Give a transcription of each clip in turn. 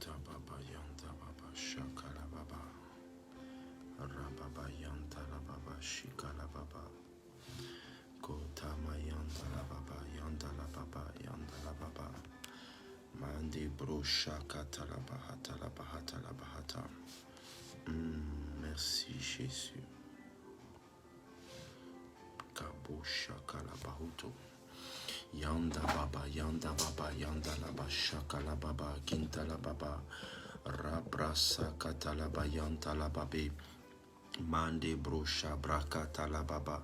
Kota baba yanta baba shakala baba. Rababa yanta la baba shikala baba. Kota mayanta la baba yanta la baba yanta la baba. Mandi bro shakata la bahata la bahata la bahata. Merci Jésus. Kabo shakala bahuto. Yanda baba yanda la shakala baba kinta la baba. Rabrasa katalaba yanta la babe. Mande brosha brakata la baba.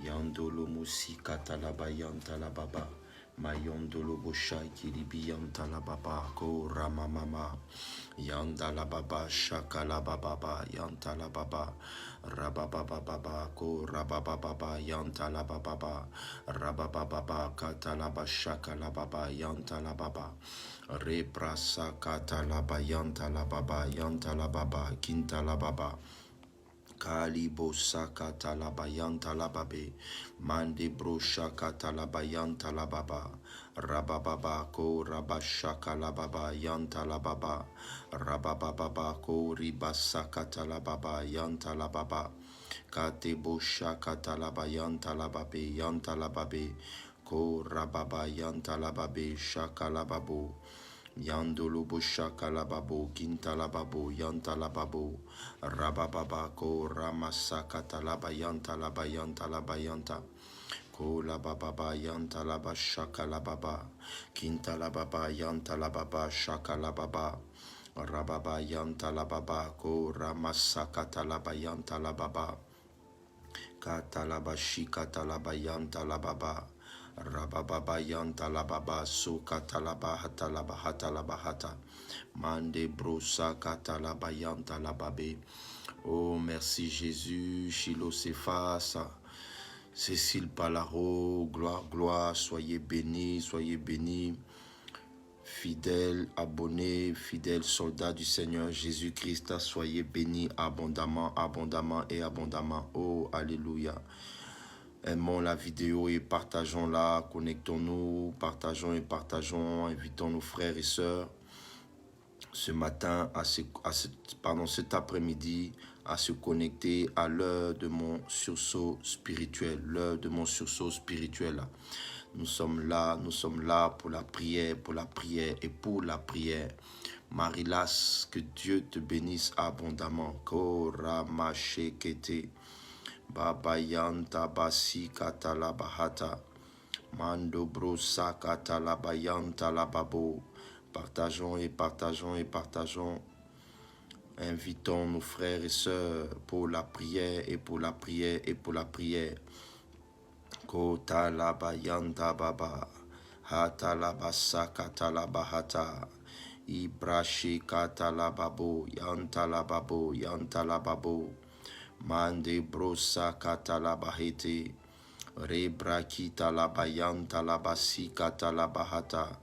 Yandolo musi katalaba yanta la baba. Mayondolo bosha kiribi yanta la baba. Ko rama mama. Yanda la baba shaka la baba yanta la baba. Rababa baba ko rababa baba yanta la baba. Rababa baba katalaba shaka la baba yanta la baba. Reprasa kata la bayanta la baba yanta la baba kinta la baba. Kalibo sakata la bayanta la babe. Mande bro shakata la bayanta la baba. Rabababa ko rabashaka la baba yanta la baba. Rabababa ko ribasakata la baba yanta la baba. Katebo shakata la bayanta la babe yanta la babe. Ko rababa yanta la babe shaka la babo. Yandolo boshaka la babo, kinta la babo, yanta la babo, rabababa ko ramasaka talaba yanta la bayanta la bayanta, ko la bababa yanta la bashaka la baba, kinta la baba yanta la baba shaka la baba, rababa yanta la baba ko ramasaka talaba yanta la baba, katalaba shika talaba yanta la baba. Rababa yanta la baba suka talaba hata la bahata la bahata mande brosa katalaba yanta la babe. Oh merci Jésus, Chilo s'efface, Cécile Palaro, gloire, gloire, soyez bénis, fidèles abonnés, fidèles soldats du Seigneur Jésus-Christ, soyez bénis abondamment, abondamment et abondamment. Oh alléluia. Aimons la vidéo et partageons-la, connectons-nous, partageons, invitons nos frères et sœurs ce matin, cet après-midi, à se connecter à l'heure de mon sursaut spirituel, Nous sommes là pour la prière et pour la prière. Marilas, que Dieu te bénisse abondamment. Koramashekete. Baba yanta basi kata la bahata. Mando brosa kata la bayanta la babo. Partageons. Invitons nos frères et sœurs pour la prière et pour la prière. Kota la bayanta baba. Hata la basa kata la bahata. Ibrashi kata la babo. Yanta la babo. Mande brosa kata la bahete. Rebra kita la bayanta la basi kata la bahata.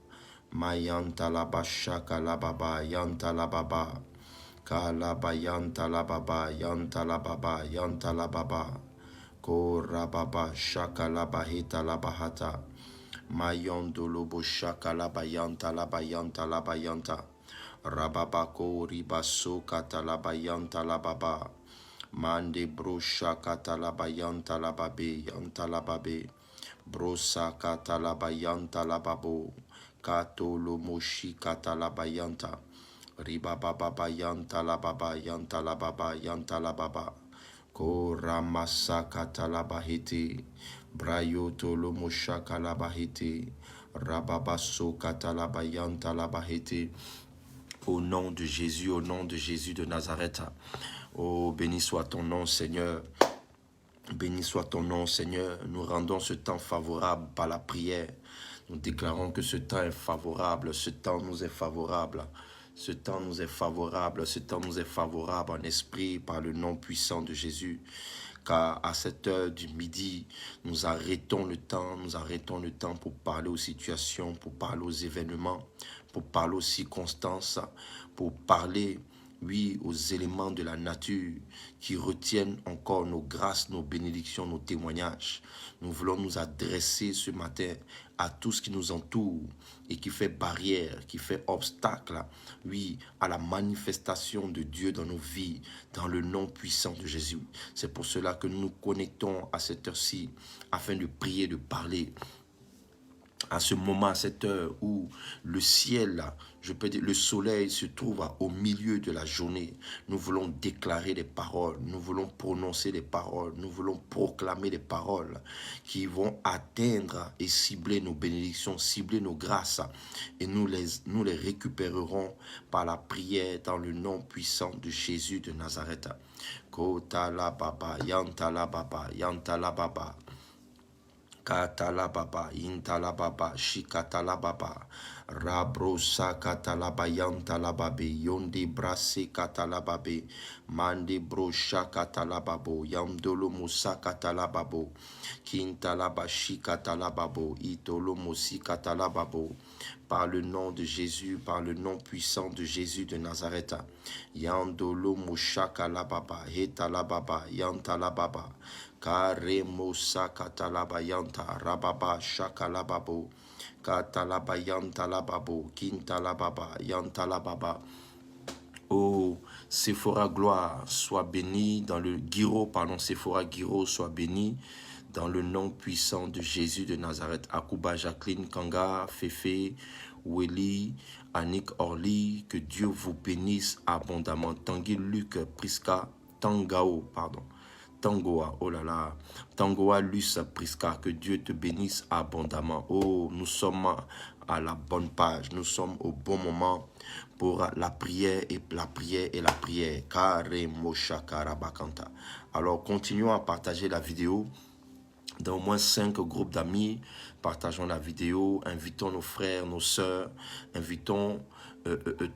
Mayanta la bashaka la baba yanta la baba. Kala bayanta la baba yanta la baba. Kora baba shaka la baheta la bahata. Mayondo lobo shaka la bayanta la bayanta. Rababako ribaso kata la bayanta la baba. Mande brosha katalaba yanta la babe yanta la babe. Brosa katalaba yanta la babo. Kato lo moshi katalaba yanta. Riba baba yanta la baba yanta la baba yanta la baba. Ko ramasa katalaba hete. Brayoto lo mosha kalaba hete. Rababaso katalaba yanta la bahete. Au nom de Jésus de Nazareth. Oh, béni soit ton nom, Seigneur. Béni soit ton nom, Seigneur. Nous rendons ce temps favorable par la prière. Nous déclarons que ce temps est favorable. Ce temps nous est favorable. Ce temps nous est favorable en esprit par le nom puissant de Jésus. Car à cette heure du midi, nous arrêtons le temps pour parler aux situations, pour parler aux événements, pour parler aux circonstances, pour parler oui, aux éléments de la nature qui retiennent encore nos grâces, nos bénédictions, nos témoignages. Nous voulons nous adresser ce matin à tout ce qui nous entoure et qui fait barrière, qui fait obstacle, oui, à la manifestation de Dieu dans nos vies, dans le nom puissant de Jésus. C'est pour cela que nous nous connectons à cette heure-ci, afin de prier, de parler. À ce moment, à cette heure où le ciel, je peux dire, le soleil se trouve au milieu de la journée, nous voulons déclarer des paroles, nous voulons prononcer des paroles, nous voulons proclamer des paroles qui vont atteindre et cibler nos bénédictions, cibler nos grâces, et nous les récupérerons par la prière dans le nom puissant de Jésus de Nazareth. Kotala baba, yantala baba, yantala baba. Katalababa, intalababa, shikatalababa, rabrosa katalaba yonde brase katalababe, mande brosha katalababo, yamdolo musa katalababo, kintalaba shikatalababo, itolo musi katalababo. Par le nom de Jésus, par le nom puissant de Jésus de Nazareth, yandolo mushaka lababa, hetalababa, yantalababa. Karemosa katalabayanta rababa shakalababo katalabayanta lababo kintalababa yantalababa. Oh, Sephora gloire, sois béni dans le Guiro, pardon, Sephora Guiro, sois béni dans le nom puissant de Jésus de Nazareth. Akuba Jacqueline Kanga, Fefe, Willy, Annick Orly, que Dieu vous bénisse abondamment. Tanguy Luc Priska Tangao, pardon. Tangoa, oh là là, Tangoa Luce Priska, que Dieu te bénisse abondamment. Oh, nous sommes à la bonne page, nous sommes au bon moment pour la prière et la prière et la prière. Kare Mosha Karabakanta. Alors, continuons à partager la vidéo dans au moins 5 groupes d'amis. Partageons la vidéo, invitons nos frères, nos sœurs, invitons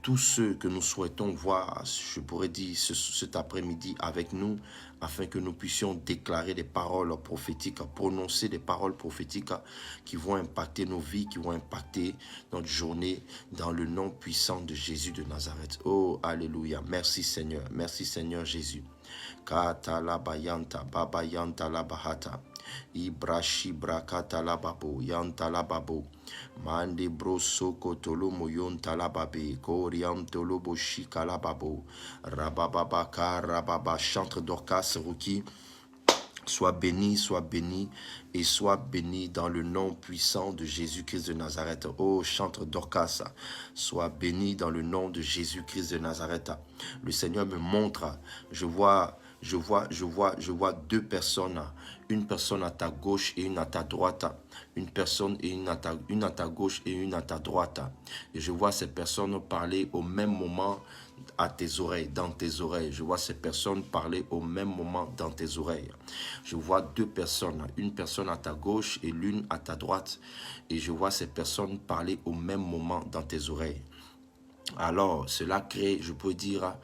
tous ceux que nous souhaitons voir, je pourrais dire cet après-midi avec nous, afin que nous puissions déclarer des paroles prophétiques, prononcer des paroles prophétiques qui vont impacter nos vies, qui vont impacter notre journée dans le nom puissant de Jésus de Nazareth. Oh, alléluia. Merci Seigneur Jésus. Katalabayanta, babayanta labahata. Ibrashi brakata lababo, yanta lababo. Mande brosoko tolomo yonta lababe, koriam tolobo shika lababo. Rabababaka, rababa, chantre Dorcas Ruki. Sois béni et sois béni dans le nom puissant de Jésus-Christ de Nazareth. Oh, chantre Dorcas, sois béni dans le nom de Jésus-Christ de Nazareth. Le Seigneur me montre, je vois 2 personnes, une personne à ta gauche et une à ta droite, une à ta gauche et une à ta droite. Et je vois ces personnes parler au même moment à tes oreilles, dans tes oreilles. Je vois ces personnes parler au même moment dans tes oreilles. Je vois 2 personnes, une personne à ta gauche et l'une à ta droite. Et je vois ces personnes parler au même moment dans tes oreilles. Alors, cela crée, je pourrais dire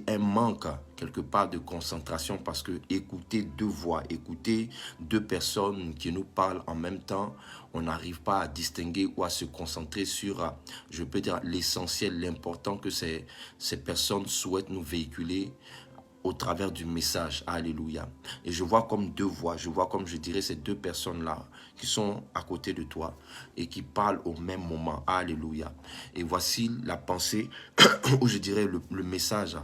un manque quelque part de concentration, parce que écouter 2 voix, écouter 2 personnes qui nous parlent en même temps, on n'arrive pas à distinguer ou à se concentrer sur, je peux dire, l'essentiel, l'important que ces personnes souhaitent nous véhiculer au travers du message. Alléluia. Et je vois comme 2 voix, je vois comme, je dirais, ces 2 personnes-là qui sont à côté de toi et qui parlent au même moment. Alléluia. Et voici la pensée, ou je dirais le message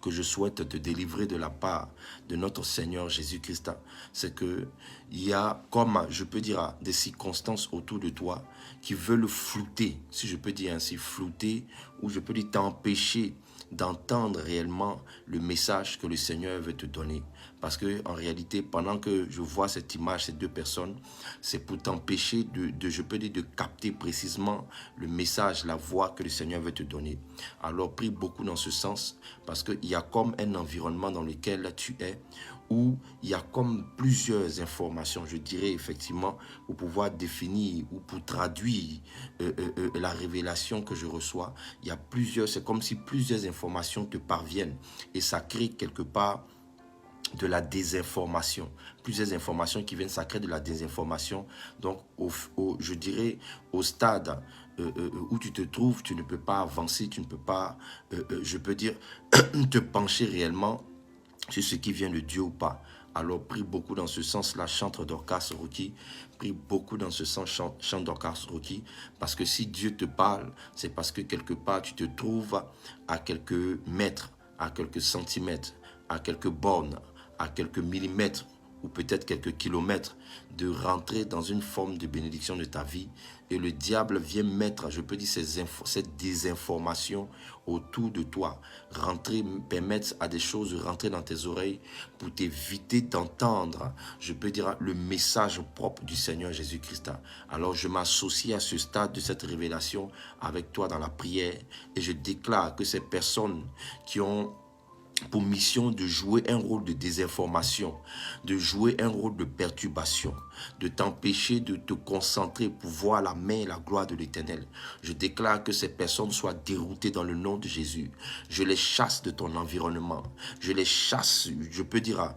que je souhaite te délivrer de la part de notre Seigneur Jésus-Christ. C'est que il y a, comme je peux dire, des circonstances autour de toi qui veulent flouter, si je peux dire ainsi, flouter, ou je peux dire t'empêcher d'entendre réellement le message que le Seigneur veut te donner. Parce que en réalité, pendant que je vois cette image, ces 2 personnes, c'est pour t'empêcher je peux dire, de capter précisément le message, la voix que le Seigneur veut te donner. Alors prie beaucoup dans ce sens, parce qu'il y a comme un environnement dans lequel tu es, où il y a comme plusieurs informations, je dirais effectivement, pour pouvoir définir ou pour traduire la révélation que je reçois. Il y a plusieurs, c'est comme si plusieurs informations te parviennent, et ça crée quelque part de la désinformation, plusieurs informations qui viennent, ça crée de la désinformation. Donc je dirais au stade où tu te trouves, tu ne peux pas avancer, tu ne peux pas, je peux dire, te pencher réellement sur ce qui vient de Dieu ou pas. Alors prie beaucoup dans ce sens-là, chante Dorcas Rocky, prie beaucoup dans ce sens, chante Dorcas Rocky, parce que si Dieu te parle, c'est parce que quelque part tu te trouves à quelques mètres, à quelques centimètres, à quelques bornes, à quelques millimètres, ou peut-être quelques kilomètres, de rentrer dans une forme de bénédiction de ta vie. Et le diable vient mettre, je peux dire, cette désinformation autour de toi. Rentrer, permettre à des choses de rentrer dans tes oreilles pour t'éviter d'entendre, je peux dire, le message propre du Seigneur Jésus-Christ. Alors je m'associe à ce stade de cette révélation avec toi dans la prière et je déclare que ces personnes qui ont pour mission de jouer un rôle de désinformation, de jouer un rôle de perturbation, de t'empêcher de te concentrer pour voir la main et la gloire de l'Éternel. Je déclare que ces personnes soient déroutées dans le nom de Jésus. Je les chasse de ton environnement. Je les chasse, je peux dire,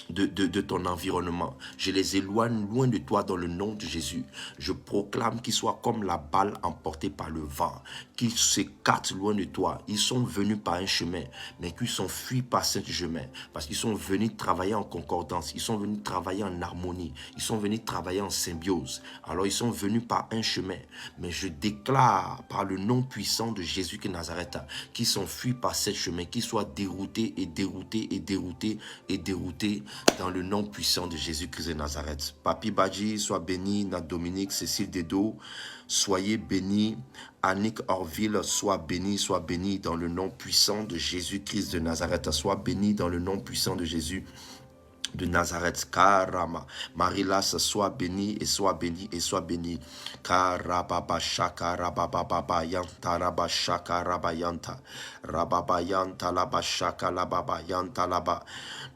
de ton environnement. Je les éloigne loin de toi dans le nom de Jésus. Je proclame qu'ils soient comme la balle emportée par le vent, qu'ils s'écartent loin de toi. Ils sont venus par un chemin, mais qu'ils sont fuis par ce chemin, parce qu'ils sont venus travailler en concordance, ils sont venus travailler en harmonie, ils sont venus travailler en symbiose. Alors ils sont venus par un chemin, mais je déclare par le nom puissant de Jésus de Nazareth, qu'ils sont fuis par ce chemin, qu'ils soient déroutés et déroutés et déroutés et déroutés dans le nom puissant de Jésus-Christ de Nazareth. Papi Badji, sois béni. Nat Dominique, Cécile Dedo, soyez bénis. Annick Orville, sois béni dans le nom puissant de Jésus-Christ de Nazareth. Sois béni dans le nom puissant de Jésus de Nazareth. Karama. Marilas, sois béni et sois béni et sois béni. Karababa shaka rababa yanta raba shaka rabayanta. Rababa yanta laba shaka lababa yanta laba.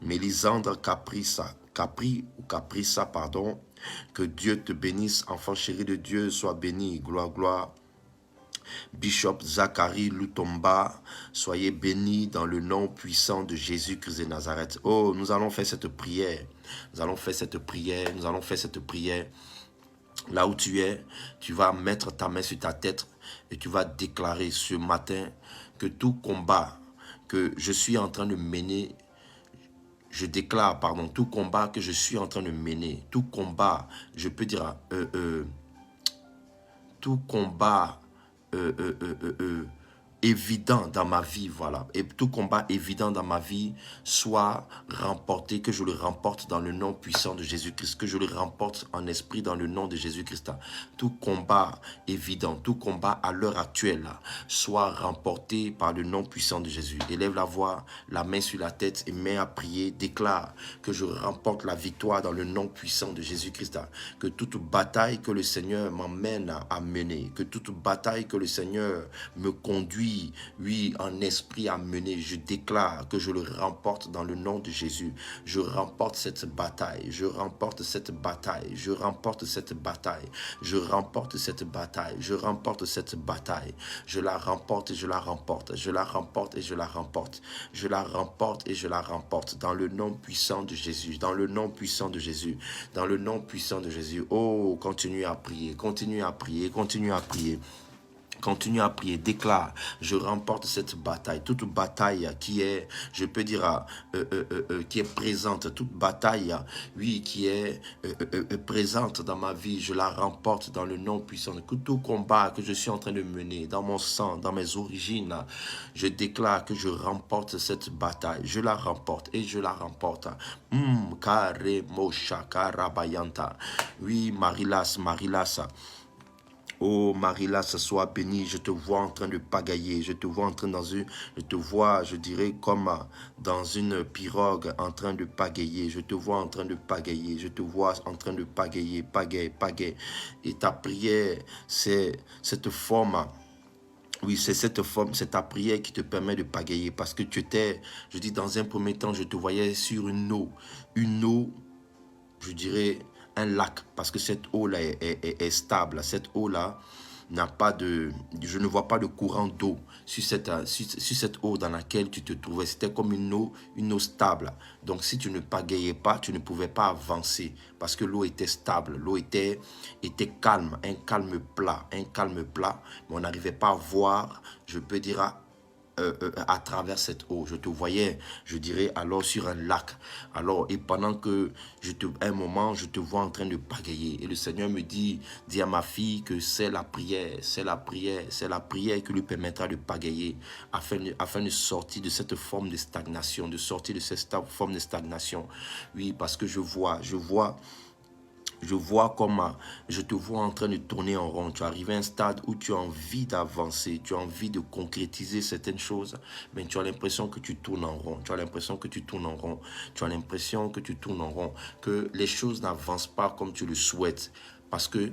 Mélisandre Caprissa, Caprissa, pardon. Que Dieu te bénisse, enfant chéri de Dieu, sois béni. Gloire, gloire. Bishop Zachary Lutomba, soyez bénis dans le nom puissant de Jésus-Christ de Nazareth. Oh, nous allons faire cette prière. Nous allons faire cette prière. Nous allons faire cette prière. Là où tu es, tu vas mettre ta main sur ta tête et tu vas déclarer ce matin que tout combat que je suis en train de mener, je déclare, pardon, tout combat que je suis en train de mener, tout combat, je peux dire, tout combat évident dans ma vie, voilà, et tout combat évident dans ma vie soit remporté, que je le remporte dans le nom puissant de Jésus-Christ, que je le remporte en esprit dans le nom de Jésus-Christ. Tout combat évident, tout combat à l'heure actuelle soit remporté par le nom puissant de Jésus. Élève la voix, la main sur la tête et main à prier, déclare que je remporte la victoire dans le nom puissant de Jésus-Christ. Que toute bataille que le Seigneur m'emmène à mener, que toute bataille que le Seigneur me conduit, oui, en esprit à mener, je déclare que je le remporte dans le nom de Jésus. Je remporte cette bataille, je remporte cette bataille, je remporte cette bataille, je remporte cette bataille, je remporte cette bataille, je la remporte et je la remporte, je la remporte et je la remporte, je la remporte et je la remporte dans le nom puissant de Jésus, dans le nom puissant de Jésus, dans le nom puissant de Jésus. Oh, continue à prier, continue à prier, continue à prier. Continue à prier, déclare, je remporte cette bataille, toute bataille qui est, je peux dire, qui est présente, toute bataille, oui, qui est présente dans ma vie, je la remporte dans le nom puissant. Tout combat que je suis en train de mener, dans mon sang, dans mes origines, je déclare que je remporte cette bataille, je la remporte et je la remporte. Kare Mosha Karabayanta. Oui, Marilas. Oh Marilas, sois béni, je te vois en train de pagayer, je te vois en train je dirais comme dans une pirogue en train de pagayer, je te vois en train de pagayer, je te vois en train de pagayer, pagayer. Et ta prière, c'est cette forme. Oui, c'est cette forme, c'est ta prière qui te permet de pagayer parce que tu étais, je dis dans un premier temps, je te voyais sur une eau, je dirais un lac, parce que cette eau-là est stable, cette eau-là, n'a pas de... Je ne vois pas de courant d'eau sur cette eau dans laquelle tu te trouvais. C'était comme une eau stable. Donc, si tu ne pagayais pas, tu ne pouvais pas avancer parce que l'eau était stable. L'eau était calme, un calme plat. Mais on n'arrivait pas à voir, je peux dire, à travers cette eau. Je te voyais, je dirais, alors sur un lac. Alors, et pendant que un moment, je te vois en train de pagayer. Et le Seigneur me dit à ma fille que c'est la prière qui lui permettra de pagayer afin de sortir de cette forme de stagnation, Oui, parce que je vois comme je te vois en train de tourner en rond. Tu es arrivé à un stade où tu as envie d'avancer, tu as envie de concrétiser certaines choses, mais tu as l'impression que tu tournes en rond. Tu as l'impression que les choses n'avancent pas comme tu le souhaites. Parce que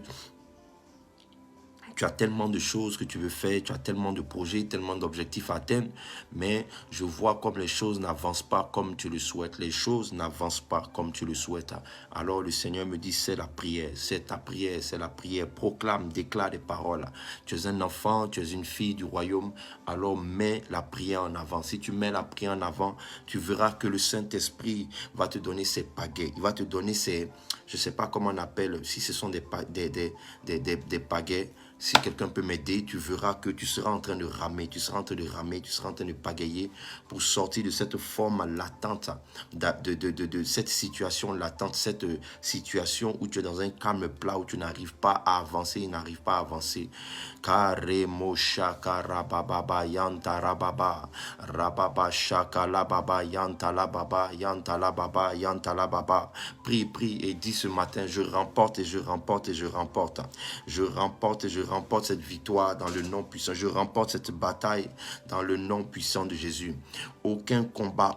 tu as tellement de choses que tu veux faire, tu as tellement de projets, tellement d'objectifs à atteindre, mais je vois comme les choses n'avancent pas comme tu le souhaites. Les choses n'avancent pas comme tu le souhaites. Alors le Seigneur me dit, c'est la prière, c'est ta prière, c'est la prière. Proclame, déclare des paroles. Tu es un enfant, tu es une fille du royaume, alors mets la prière en avant. Si tu mets la prière en avant, tu verras que le Saint-Esprit va te donner ses pagaies. Il va te donner ses, je ne sais pas comment on appelle, si ce sont des pagaies. Si quelqu'un peut m'aider, tu verras que tu seras en train de ramer, tu seras en train de pagayer pour sortir de cette forme latente, de cette situation latente, cette situation où tu es dans un calme plat, où tu n'arrives pas à avancer, Karemo shaka rababa yanta rababa, rababa shaka lababa yanta lababa, yanta lababa, yanta lababa. Prie et dis ce matin, je remporte cette victoire dans le nom puissant. Je remporte cette bataille dans le nom puissant de Jésus. Aucun combat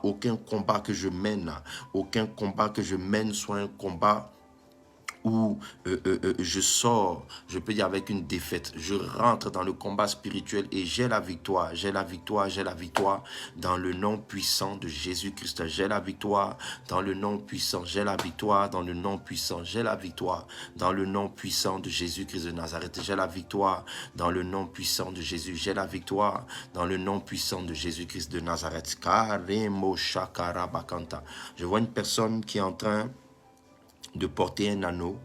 que je mène soit un combat où je sors, je peux dire avec une défaite. Je rentre dans le combat spirituel et j'ai la victoire dans le nom puissant de Jésus-Christ. J'ai la victoire dans le nom puissant. J'ai la victoire dans le nom puissant. J'ai la victoire dans le nom puissant de Jésus-Christ de Nazareth. J'ai la victoire dans le nom puissant de Jésus. J'ai la victoire dans le nom puissant de Jésus-Christ de Nazareth. Karemo shakarabakanta. Je vois une personne qui est en train de porter un anneau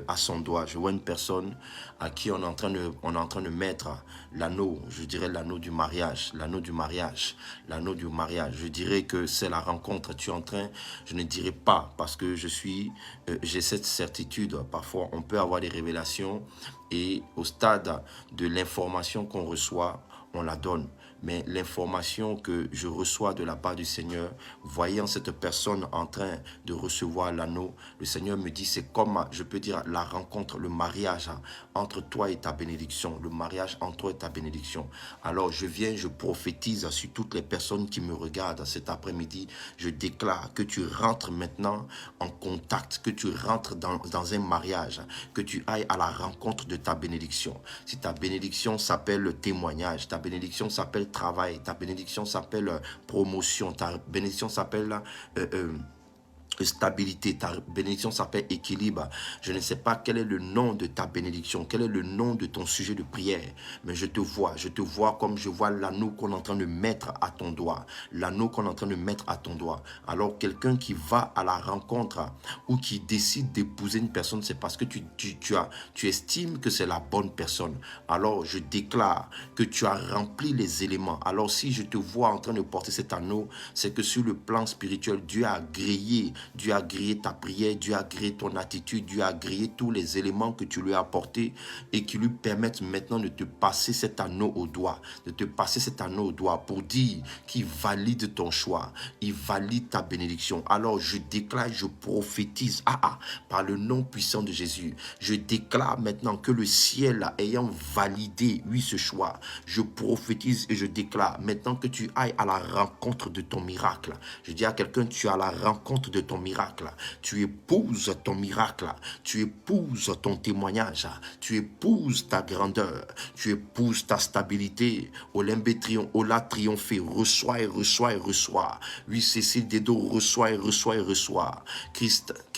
à son doigt. Je vois une personne à qui on est en train de mettre l'anneau, je dirais l'anneau du mariage. Je dirais que c'est la rencontre. Tu es en train, je ne dirais pas parce que j'ai cette certitude. Parfois, on peut avoir des révélations et au stade de l'information qu'on reçoit, on la donne. Mais l'information que je reçois de la part du Seigneur, voyant cette personne en train de recevoir l'anneau, le Seigneur me dit, c'est comme, je peux dire, la rencontre, le mariage entre toi et ta bénédiction. Le mariage entre toi et ta bénédiction. Alors je prophétise sur toutes les personnes qui me regardent cet après-midi. Je déclare que tu rentres maintenant en contact, que tu rentres dans un mariage, que tu ailles à la rencontre de ta bénédiction. Si ta bénédiction s'appelle témoignage, ta bénédiction s'appelle travail, ta bénédiction s'appelle promotion, ta bénédiction s'appelle stabilité, ta bénédiction s'appelle équilibre. Je ne sais pas quel est le nom de ta bénédiction, quel est le nom de ton sujet de prière, mais je te vois comme je vois l'anneau qu'on est en train de mettre à ton doigt, Alors quelqu'un qui va à la rencontre ou qui décide d'épouser une personne, c'est parce que tu estimes que c'est la bonne personne. Alors je déclare que tu as rempli les éléments. Alors si je te vois en train de porter cet anneau, c'est que sur le plan spirituel, Dieu a grillé ta prière, Dieu a grillé ton attitude, Dieu a grillé tous les éléments que tu lui as apportés et qui lui permettent maintenant de te passer cet anneau au doigt, pour dire qu'il valide ton choix, il valide ta bénédiction. Alors je déclare, je prophétise, par le nom puissant de Jésus, je déclare maintenant que le ciel ayant validé, ce choix, je prophétise et je déclare maintenant que tu ailles à la rencontre de ton miracle. Je dis à quelqu'un, tu es à la rencontre de ton miracle, tu épouses ton miracle, tu épouses ton témoignage, tu épouses ta grandeur, tu épouses ta stabilité. Ola triomphé, reçois et reçois et reçois. Oui, Cécile Dedo, reçois et reçois et reçois.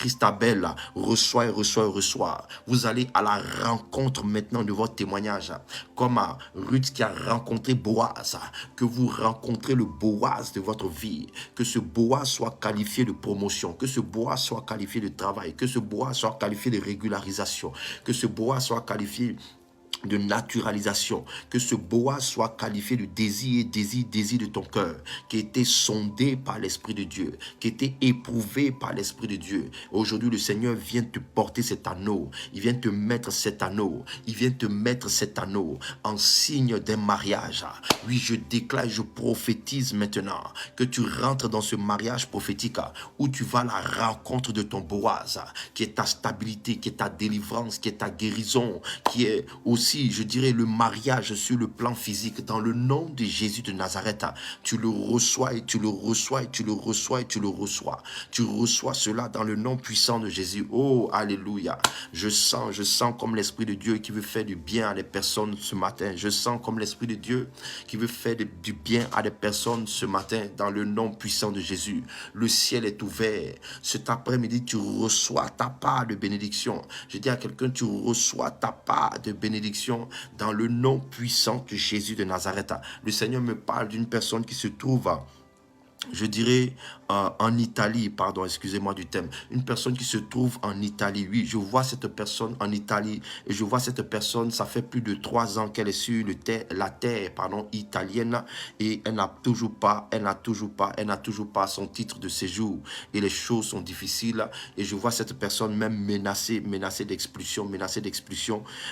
Christabel, reçois et reçois et reçois. Vous allez à la rencontre maintenant de votre témoignage. Comme Ruth qui a rencontré Boaz, que vous rencontrez le Boaz de votre vie, que ce Boaz soit qualifié de promotion, que ce Boaz soit qualifié de travail, que ce Boaz soit qualifié de régularisation, que ce Boaz soit qualifié de naturalisation, que ce Boaz soit qualifié de désir de ton cœur, qui a été sondé par l'Esprit de Dieu, qui a été éprouvé par l'Esprit de Dieu. Aujourd'hui, le Seigneur vient te porter cet anneau, il vient te mettre cet anneau, il vient te mettre cet anneau en signe d'un mariage. Oui, je déclare, je prophétise maintenant que tu rentres dans ce mariage prophétique où tu vas à la rencontre de ton Boaz, qui est ta stabilité, qui est ta délivrance, qui est ta guérison, qui est aussi, je dirais, le mariage sur le plan physique. Dans le nom de Jésus de Nazareth, tu le reçois et tu le reçois et tu le reçois et tu le reçois. Tu reçois cela dans le nom puissant de Jésus. Oh, alléluia. Je sens comme l'Esprit de Dieu qui veut faire du bien à des personnes ce matin. Je sens comme l'Esprit de Dieu qui veut faire du bien à des personnes ce matin dans le nom puissant de Jésus. Le ciel est ouvert. Cet après-midi, tu reçois ta part de bénédiction. Je dis à quelqu'un, tu reçois ta part de bénédiction dans le nom puissant de Jésus de Nazareth. Le Seigneur me parle d'une personne qui se trouve, je dirais, en Italie, pardon, excusez-moi du thème, une personne qui se trouve en Italie. Oui, je vois cette personne en Italie et je vois cette personne, ça fait plus de 3 ans qu'elle est sur la terre italienne et elle n'a toujours pas son titre de séjour et les choses sont difficiles et je vois cette personne même menacée d'expulsion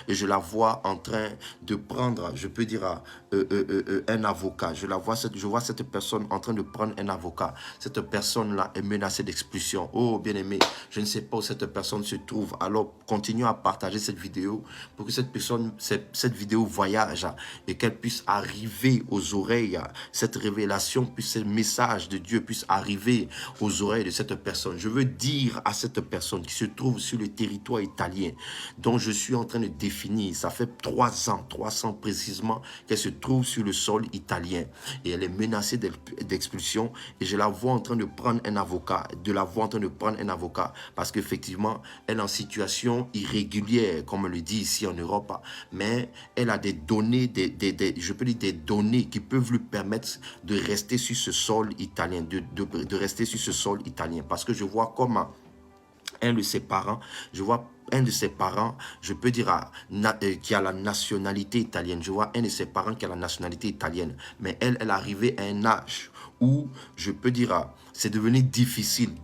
et je la vois en train de prendre, je peux dire, un avocat. Je vois cette personne en train de prendre un avocat. Cette personne-là est menacée d'expulsion. Oh, bien-aimé, je ne sais pas où cette personne se trouve. Alors, continuons à partager cette vidéo pour que cette vidéo voyage et qu'elle puisse arriver aux oreilles. Cette révélation, ce message de Dieu puisse arriver aux oreilles de cette personne. Je veux dire à cette personne qui se trouve sur le territoire italien, dont je suis en train de définir, ça fait 3 ans précisément qu'elle se trouve sur le sol italien et elle est menacée d'expulsion et je la vois en train de prendre un avocat, parce qu'effectivement elle est en situation irrégulière comme on le dit ici en Europe, mais elle a des données, je peux dire des données qui peuvent lui permettre de rester sur ce sol italien, de rester sur ce sol italien, parce que je vois comme un de ses parents, je peux dire, qui a la nationalité italienne. Je vois un de ses parents qui a la nationalité italienne. Mais elle est arrivée à un âge où, je peux dire, c'est devenu difficile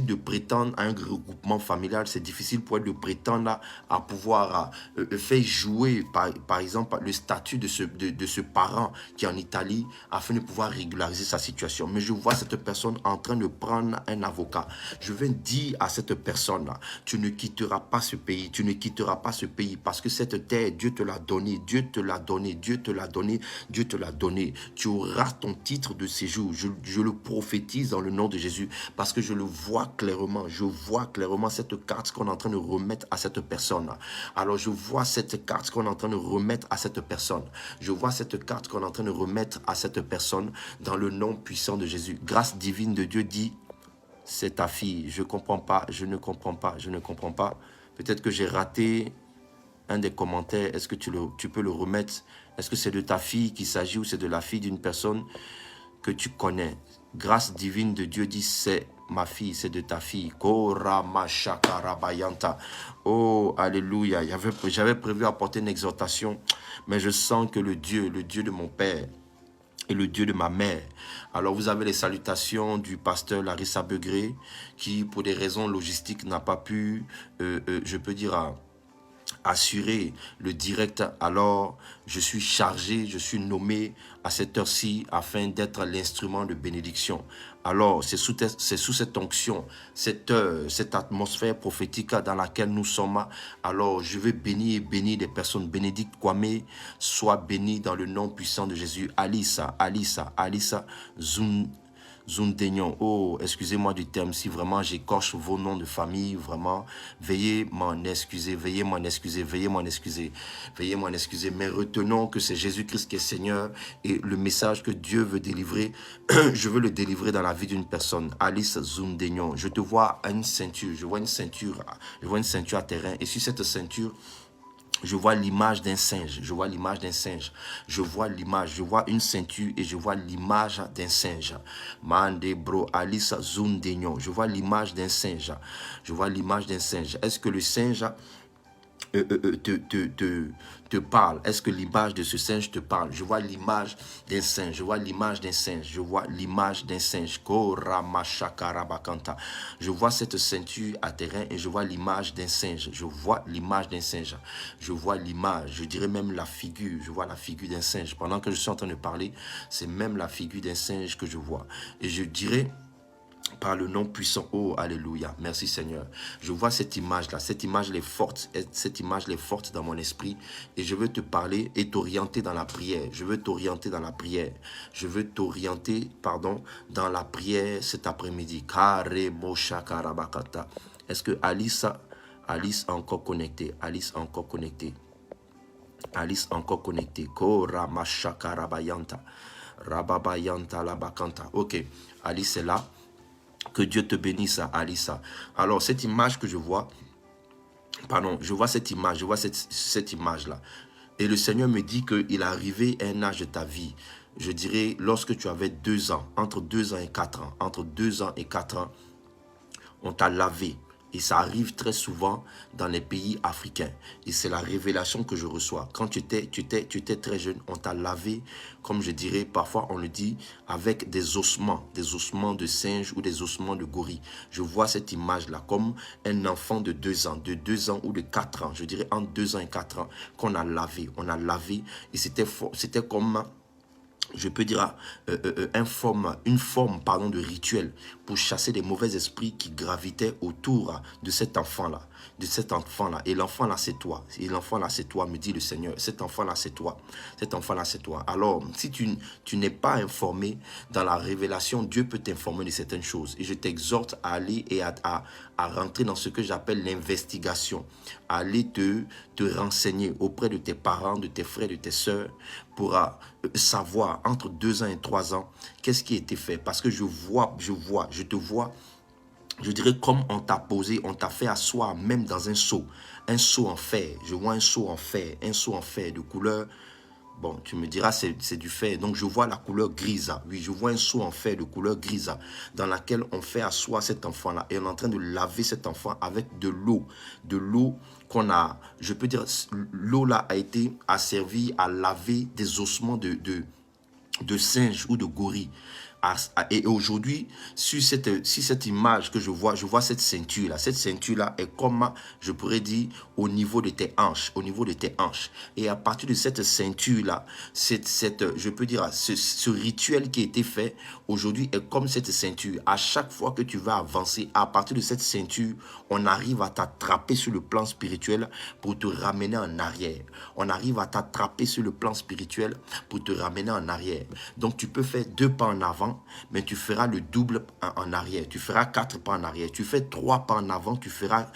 de prétendre à un regroupement familial. C'est difficile pour elle de prétendre à pouvoir faire jouer, par exemple, le statut de ce parent qui est en Italie afin de pouvoir régulariser sa situation. Mais je vois cette personne en train de prendre un avocat. Je vais dire à cette personne-là, tu ne quitteras pas ce pays, parce que cette terre, Dieu te l'a donné. Tu auras ton titre de séjour. Je le prophétise dans le nom de Jésus, parce que je le vois clairement. Je vois clairement cette carte qu'on est en train de remettre à cette personne. Alors je vois cette carte qu'on est en train de remettre à cette personne. Dans le nom puissant de Jésus. Grâce divine de Dieu dit, c'est ta fille. Je ne comprends pas. Peut-être que j'ai raté un des commentaires. Est-ce que tu peux le remettre? Est-ce que c'est de ta fille qu'il s'agit ou c'est de la fille d'une personne que tu connais? Grâce divine de Dieu dit, c'est ma fille, c'est de ta fille. Oh, alléluia. J'avais prévu apporter une exhortation, mais je sens que le Dieu de mon père et le Dieu de ma mère. Alors vous avez les salutations du pasteur Larissa Begré, qui pour des raisons logistiques n'a pas pu, je peux dire, assurer le direct. Alors je suis chargé, je suis nommé à cette heure-ci afin d'être l'instrument de bénédiction. Alors c'est sous cette onction, cette atmosphère prophétique dans laquelle nous sommes. Alors je veux bénir des personnes. Bénédicte Kwame, sois bénie dans le nom puissant de Jésus. Alissa Zundenyon. Oh, excusez-moi du terme, si vraiment j'écorche vos noms de famille, vraiment, veuillez m'en excuser, veuillez m'en excuser, veuillez m'en excuser, veuillez m'en excuser. Mais retenons que c'est Jésus-Christ qui est Seigneur et le message que Dieu veut délivrer, je veux le délivrer dans la vie d'une personne. Alice Zundenyon, je te vois à une ceinture, je vois une ceinture à terrain et sur cette ceinture, je vois l'image d'un singe, je vois l'image d'un singe, je vois l'image, je vois une ceinture et je vois l'image d'un singe. Mande bro Alice Zundenyon, je vois l'image d'un singe, je vois l'image d'un singe. Est-ce que le singe te parle? Est-ce que l'image de ce singe te parle? Je vois l'image d'un singe, je vois l'image d'un singe, je vois l'image d'un singe. Je vois cette ceinture à terrain et je vois l'image d'un singe. Je vois l'image d'un singe. Je vois l'image, je dirais même la figure. Je vois la figure d'un singe. Pendant que je suis en train de parler, c'est même la figure d'un singe que je vois. Et je dirais par le nom puissant, oh alléluia, merci Seigneur. Je vois cette image-là, cette image est forte dans mon esprit et je veux te parler et t'orienter dans la prière. Je veux t'orienter dans la prière. Je veux t'orienter, dans la prière cet après-midi. Est-ce que Alice est encore connectée? Alice est encore connectée. Alice encore connectée. Kora mashakarabayanta. Rababayanta labakanta. Ok, Alice est là. Que Dieu te bénisse, Alissa. Alors, cette image que je vois, je vois cette image-là. Et le Seigneur me dit qu'il est arrivé à un âge de ta vie. Je dirais, lorsque tu avais 2 ans, entre 2 ans et 4 ans, entre 2 ans et 4 ans, on t'a lavé. Et ça arrive très souvent dans les pays africains. Et c'est la révélation que je reçois. Quand tu étais très jeune, on t'a lavé, comme je dirais, parfois on le dit, avec des ossements de singe ou des ossements de gorille. Je vois cette image-là comme un enfant de 2 ans, ou de 4 ans, je dirais entre 2 ans et 4 ans, qu'on a lavé. On a lavé et c'était comme... je peux dire une forme de rituel pour chasser les mauvais esprits qui gravitaient autour de cet enfant-là. Et l'enfant là, c'est toi. Me dit le Seigneur. Cet enfant-là, c'est toi. Alors, si tu n'es pas informé dans la révélation, Dieu peut t'informer de certaines choses. Et je t'exhorte à aller et à rentrer dans ce que j'appelle l'investigation. À aller te renseigner auprès de tes parents, de tes frères, de tes sœurs, pour savoir entre 2 ans et 3 ans qu'est-ce qui a été fait. Parce que je te vois, je dirais comme on t'a fait asseoir même dans un seau en fer. Je vois un seau en fer de couleur. Bon, tu me diras, c'est du fer. Donc, je vois la couleur grise. Oui, je vois un seau en fer de couleur grise dans laquelle on fait asseoir cet enfant-là. Et on est en train de laver cet enfant avec de l'eau. De l'eau qu'on a, je peux dire, l'eau là a servi à laver des ossements de singe ou de gorille. Et aujourd'hui, sur cette image que je vois cette ceinture-là. Cette ceinture-là est comme, je pourrais dire, au niveau de tes hanches. Et à partir de cette ceinture-là, je peux dire, ce rituel qui a été fait aujourd'hui est comme cette ceinture. À chaque fois que tu vas avancer, à partir de cette ceinture, on arrive à t'attraper sur le plan spirituel pour te ramener en arrière. Donc, tu peux faire 2 pas en avant, mais tu feras le double en arrière. Tu feras 4 pas en arrière. Tu fais 3 pas en avant, tu feras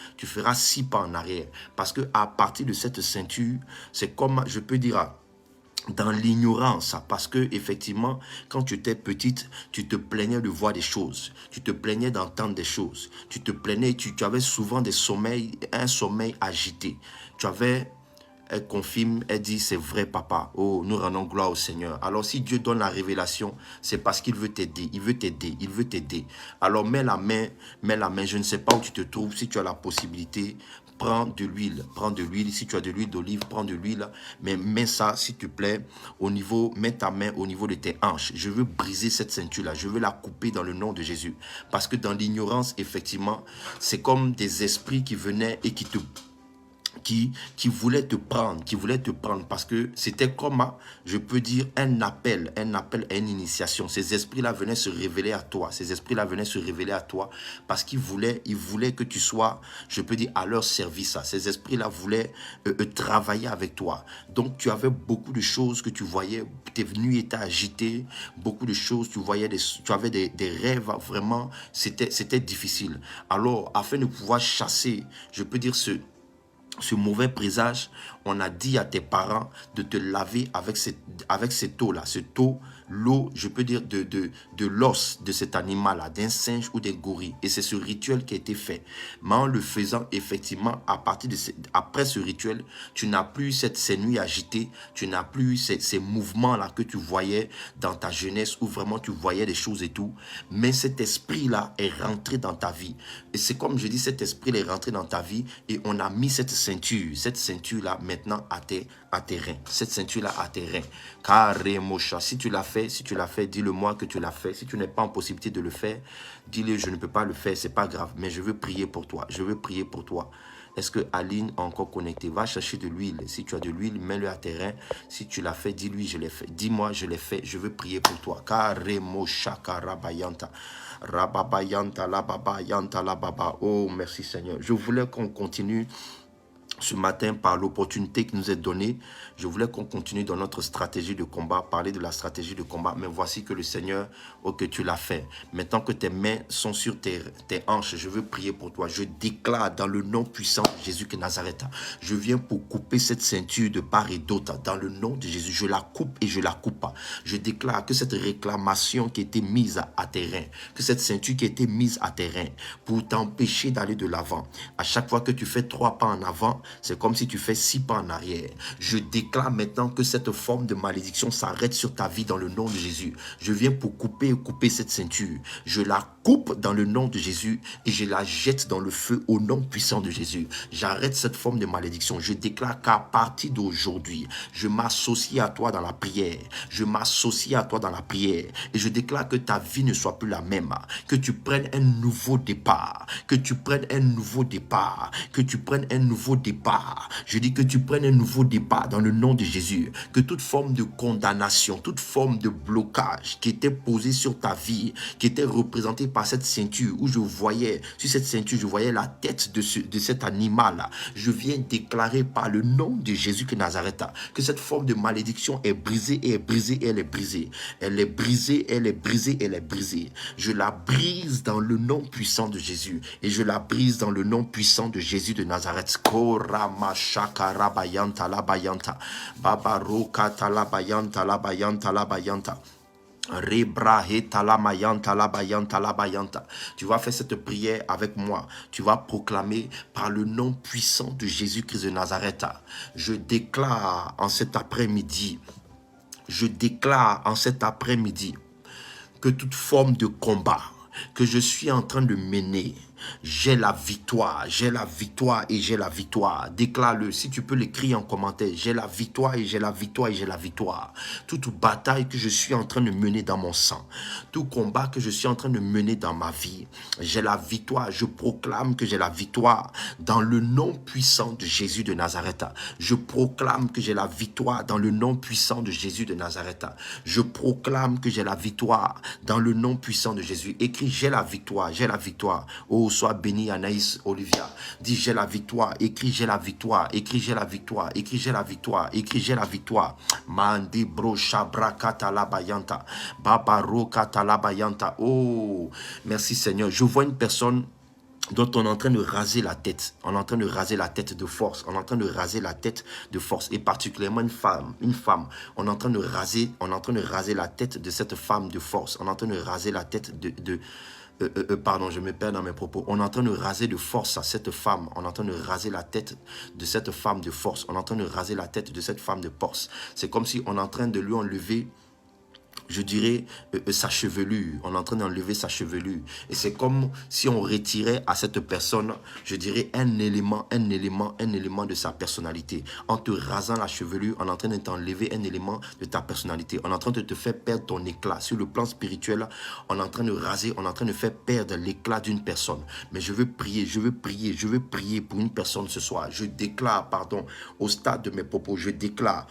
6 pas en arrière. Parce que à partir de cette ceinture, c'est comme, je peux dire, dans l'ignorance, parce que effectivement, quand tu étais petite, tu te plaignais de voir des choses, tu te plaignais d'entendre des choses, tu te plaignais, tu avais souvent un sommeil agité. Elle confirme, elle dit, c'est vrai papa. Oh, nous rendons gloire au Seigneur. Alors si Dieu donne la révélation, c'est parce qu'il veut t'aider. Il veut t'aider. Alors mets la main. Je ne sais pas où tu te trouves. Si tu as la possibilité, prends de l'huile. Si tu as de l'huile d'olive, prends de l'huile. Mais mets ça, s'il te plaît, mets ta main au niveau de tes hanches. Je veux briser cette ceinture-là. Je veux la couper dans le nom de Jésus. Parce que dans l'ignorance, effectivement, c'est comme des esprits qui venaient et qui qui voulait te prendre parce que c'était comme, je peux dire, un appel à une initiation. Ces esprits-là venaient se révéler à toi. Ces esprits-là venaient se révéler à toi parce qu'ils voulaient que tu sois, je peux dire, à leur service. Ces esprits-là voulaient travailler avec toi. Donc, tu avais beaucoup de choses que tu voyais, tes nuits étaient agitées, beaucoup de choses, tu avais des rêves, vraiment, c'était difficile. Alors, afin de pouvoir chasser, je peux dire, ce mauvais présage, on a dit à tes parents de te laver avec cette eau-là, cette eau, l'eau, je peux dire, de l'os de cet animal-là, d'un singe ou des gorilles. Et c'est ce rituel qui a été fait. Mais en le faisant, effectivement, après ce rituel, tu n'as plus ces nuits agitées, tu n'as plus ces mouvements-là que tu voyais dans ta jeunesse, où vraiment tu voyais des choses et tout. Mais cet esprit-là est rentré dans ta vie. Et c'est comme je dis, cet esprit est rentré dans ta vie et on a mis cette ceinture-là maintenant à tes reins. Cette ceinture-là à tes reins. Carrément, si tu l'as fait, dis-le-moi que tu l'as fait. Si tu n'es pas en possibilité de le faire, dis-le, je ne peux pas le faire, c'est pas grave. Mais je veux prier pour toi. Je veux prier pour toi. Est-ce que Aline est encore connectée? Va chercher de l'huile. Si tu as de l'huile, mets-le à tes reins. Si tu l'as fait, dis-lui, je l'ai fait. Dis-moi, je l'ai fait. Je veux prier pour toi. Carrément, Shakarabayanta. Rababayanta, Lababayanta, Lababa. Oh, merci Seigneur. Je voulais qu'on continue ce matin par l'opportunité qui nous est donnée. Je voulais qu'on continue dans notre stratégie de combat, parler de la stratégie de combat, mais voici que le Seigneur, oh, que tu l'as fait. Maintenant que tes mains sont sur tes hanches, je veux prier pour toi. Je déclare dans le nom puissant de Jésus de Nazareth, je viens pour couper cette ceinture de part et d'autre. Dans le nom de Jésus, je la coupe et je la coupe. Je déclare que cette réclamation qui a été mise à tes reins, que cette ceinture qui a été mise à tes reins pour t'empêcher d'aller de l'avant. À chaque fois que tu fais 3 pas en avant, c'est comme si tu fais 6 pas en arrière. Je déclare maintenant que cette forme de malédiction s'arrête sur ta vie dans le nom de Jésus. Je viens pour couper cette ceinture. Je la coupe dans le nom de Jésus et je la jette dans le feu au nom puissant de Jésus. J'arrête cette forme de malédiction. Je déclare qu'à partir d'aujourd'hui, je m'associe à toi dans la prière. Je m'associe à toi dans la prière et je déclare que ta vie ne soit plus la même. Que tu prennes un nouveau départ. Que tu prennes un nouveau départ. Que tu prennes un nouveau départ. Je dis que tu prennes un nouveau départ dans le nom de Jésus. Que toute forme de condamnation, toute forme de blocage qui était posée sur ta vie, qui était représentée par cette ceinture, où je voyais, sur cette ceinture, je voyais la tête de cet animal-là. Je viens déclarer par le nom de Jésus de Nazareth que cette forme de malédiction est brisée et est brisée et elle est brisée. Elle est brisée, elle est brisée, elle est brisée. Je la brise dans le nom puissant de Jésus et je la brise dans le nom puissant de Jésus de Nazareth. Ramashakarabayanta labayanta babaroka talabayanta labayanta labayanta. Tu vas faire cette prière avec moi. Tu vas proclamer par le nom puissant de Jésus-Christ de Nazareth. Je déclare en cet après-midi que toute forme de combat que je suis en train de mener, j'ai la victoire et j'ai la victoire. Déclare-le, si tu peux l'écrire en commentaire. J'ai la victoire et j'ai la victoire et j'ai la victoire. Toute bataille que je suis en train de mener dans mon sang, tout combat que je suis en train de mener dans ma vie, j'ai la victoire. Je proclame que j'ai la victoire dans le nom puissant de Jésus de Nazareth. Je proclame que j'ai la victoire dans le nom puissant de Jésus de Nazareth. Je proclame que j'ai la victoire dans le nom puissant de Jésus. Écris, j'ai la victoire, j'ai la victoire. Oh, sois béni Anaïs Olivia. Dis j'ai la victoire. Écris j'ai la victoire. Écris j'ai la victoire. Écris j'ai la victoire. Écris j'ai la victoire. Mandi bro shabra katalabayanta. Babaro katalabayanta. Oh, merci Seigneur. Je vois une personne dont on est en train de raser la tête. On est en train de raser la tête de force. On est en train de raser la tête de force. Et particulièrement une femme. On est en train de raser la tête de cette femme de force. On est en train de raser la tête pardon, je me perds dans mes propos. On est en train de raser de force à cette femme. On est en train de raser la tête de cette femme de force. On est en train de raser la tête de cette femme de force. C'est comme si on est en train de lui enlever je dirais, sa chevelure. On est en train d'enlever sa chevelure. Et c'est comme si on retirait à cette personne, je dirais, un élément de sa personnalité. En te rasant la chevelure, on est en train de t'enlever un élément de ta personnalité. On est en train de te faire perdre ton éclat. Sur le plan spirituel, on est en train de raser, on est en train de faire perdre l'éclat d'une personne. Mais je veux prier pour une personne ce soir. Je déclare, pardon, au stade de mes propos, je déclare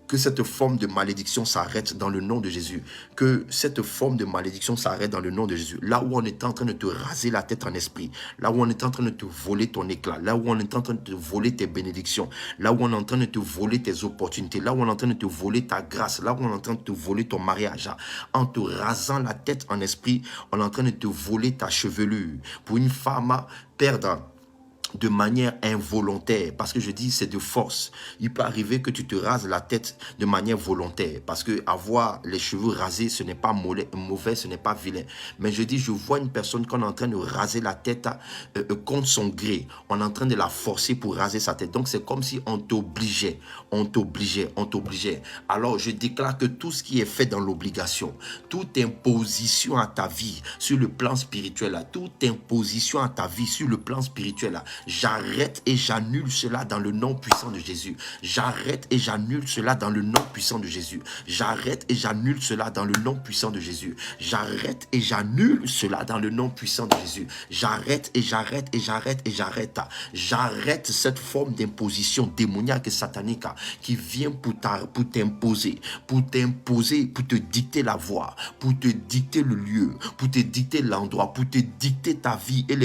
que cette forme de malédiction s'arrête dans le nom de Jésus. Que cette forme de malédiction s'arrête dans le nom de Jésus. Là où on est en train de te raser la tête en esprit, là où on est en train de te voler ton éclat, là où on est en train de te voler tes bénédictions, là où on est en train de te voler tes opportunités, là où on est en train de te voler ta grâce, là où on est en train de te voler ton mariage, en te rasant la tête en esprit, on est en train de te voler ta chevelure. Pour une femme perdant de manière involontaire, parce que je dis c'est de force. Il peut arriver que tu te rases la tête de manière volontaire, parce que avoir les cheveux rasés, ce n'est pas mauvais, ce n'est pas vilain. Mais je dis, je vois une personne qu'on est en train de raser la tête contre son gré. On est en train de la forcer pour raser sa tête. Donc c'est comme si on t'obligeait, on t'obligeait. Alors je déclare que tout ce qui est fait dans l'obligation, toute imposition à ta vie sur le plan spirituel, toute imposition à ta vie sur le plan spirituel, j'arrête et j'annule cela dans le nom puissant de Jésus. J'arrête et j'annule cela dans le nom puissant de Jésus. J'arrête et j'annule cela dans le nom puissant de Jésus. J'arrête et j'annule cela dans le nom puissant de Jésus. J'arrête et j'arrête et j'arrête et j'arrête. J'arrête cette forme d'imposition démoniaque et satanique qui vient pour t'imposer, pour te dicter la voie, pour te dicter le lieu, pour te dicter l'endroit, pour te dicter ta vie et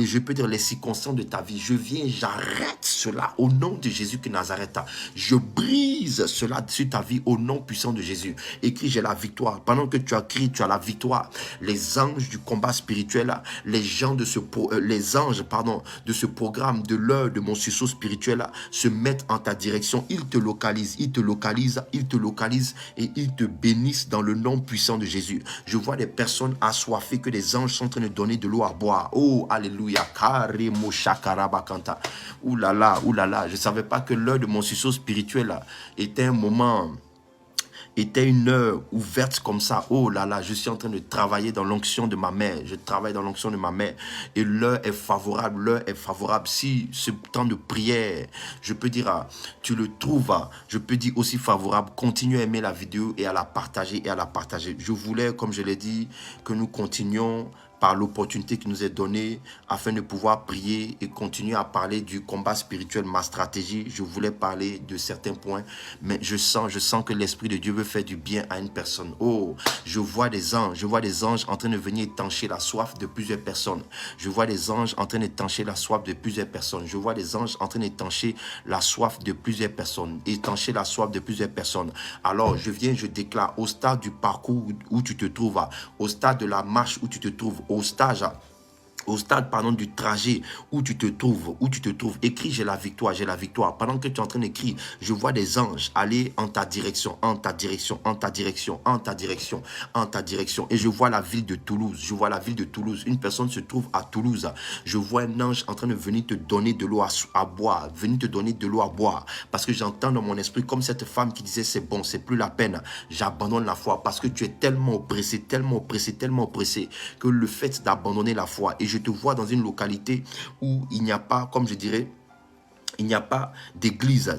je peux dire les circonstances de ta vie. Je viens, j'arrête cela au nom de Jésus de Nazareth. Je brise cela sur ta vie au nom puissant de Jésus. Écris, j'ai la victoire. Pendant que tu as crié, tu as la victoire. Les anges du combat spirituel, les anges de ce programme de l'heure de mon sursaut spirituel se mettent en ta direction. Ils te localisent et ils te bénissent dans le nom puissant de Jésus. Je vois des personnes assoiffées que les anges sont en train de donner de l'eau à boire. Oh, alléluia. Ouh là là, je ne savais pas que l'heure de mon sursaut spirituel était un moment, était une heure ouverte comme ça. Oh là là, je suis en train de travailler dans l'onction de ma mère. Je travaille dans l'onction de ma mère. Et l'heure est favorable, Si ce temps de prière, je peux dire, tu le trouves, je peux dire aussi favorable, continue à aimer la vidéo et à la partager Je voulais, comme je l'ai dit, que nous continuions par l'opportunité qui nous est donnée afin de pouvoir prier et continuer à parler du combat spirituel, ma stratégie. Je voulais parler de certains points, mais je sens que l'Esprit de Dieu veut faire du bien à une personne. Oh, je vois des anges en train de venir étancher la soif de plusieurs personnes. Je vois des anges en train d'étancher la soif de plusieurs personnes. Je vois des anges en train d'étancher la soif de plusieurs personnes. Alors, je déclare au stade du parcours où tu te trouves, au stade de la marche où tu te trouves, au stade du trajet où tu te trouves, écris j'ai la victoire. Pendant que tu es en train d'écrire, je vois des anges aller en ta direction, et je vois la ville de Toulouse, une personne se trouve à Toulouse, je vois un ange en train de venir te donner de l'eau à boire, parce que j'entends dans mon esprit comme cette femme qui disait c'est bon, c'est plus la peine, j'abandonne la foi, parce que tu es tellement oppressé, que le fait d'abandonner la foi, et je te vois dans une localité où il n'y a pas, comme je dirais, il n'y a pas d'église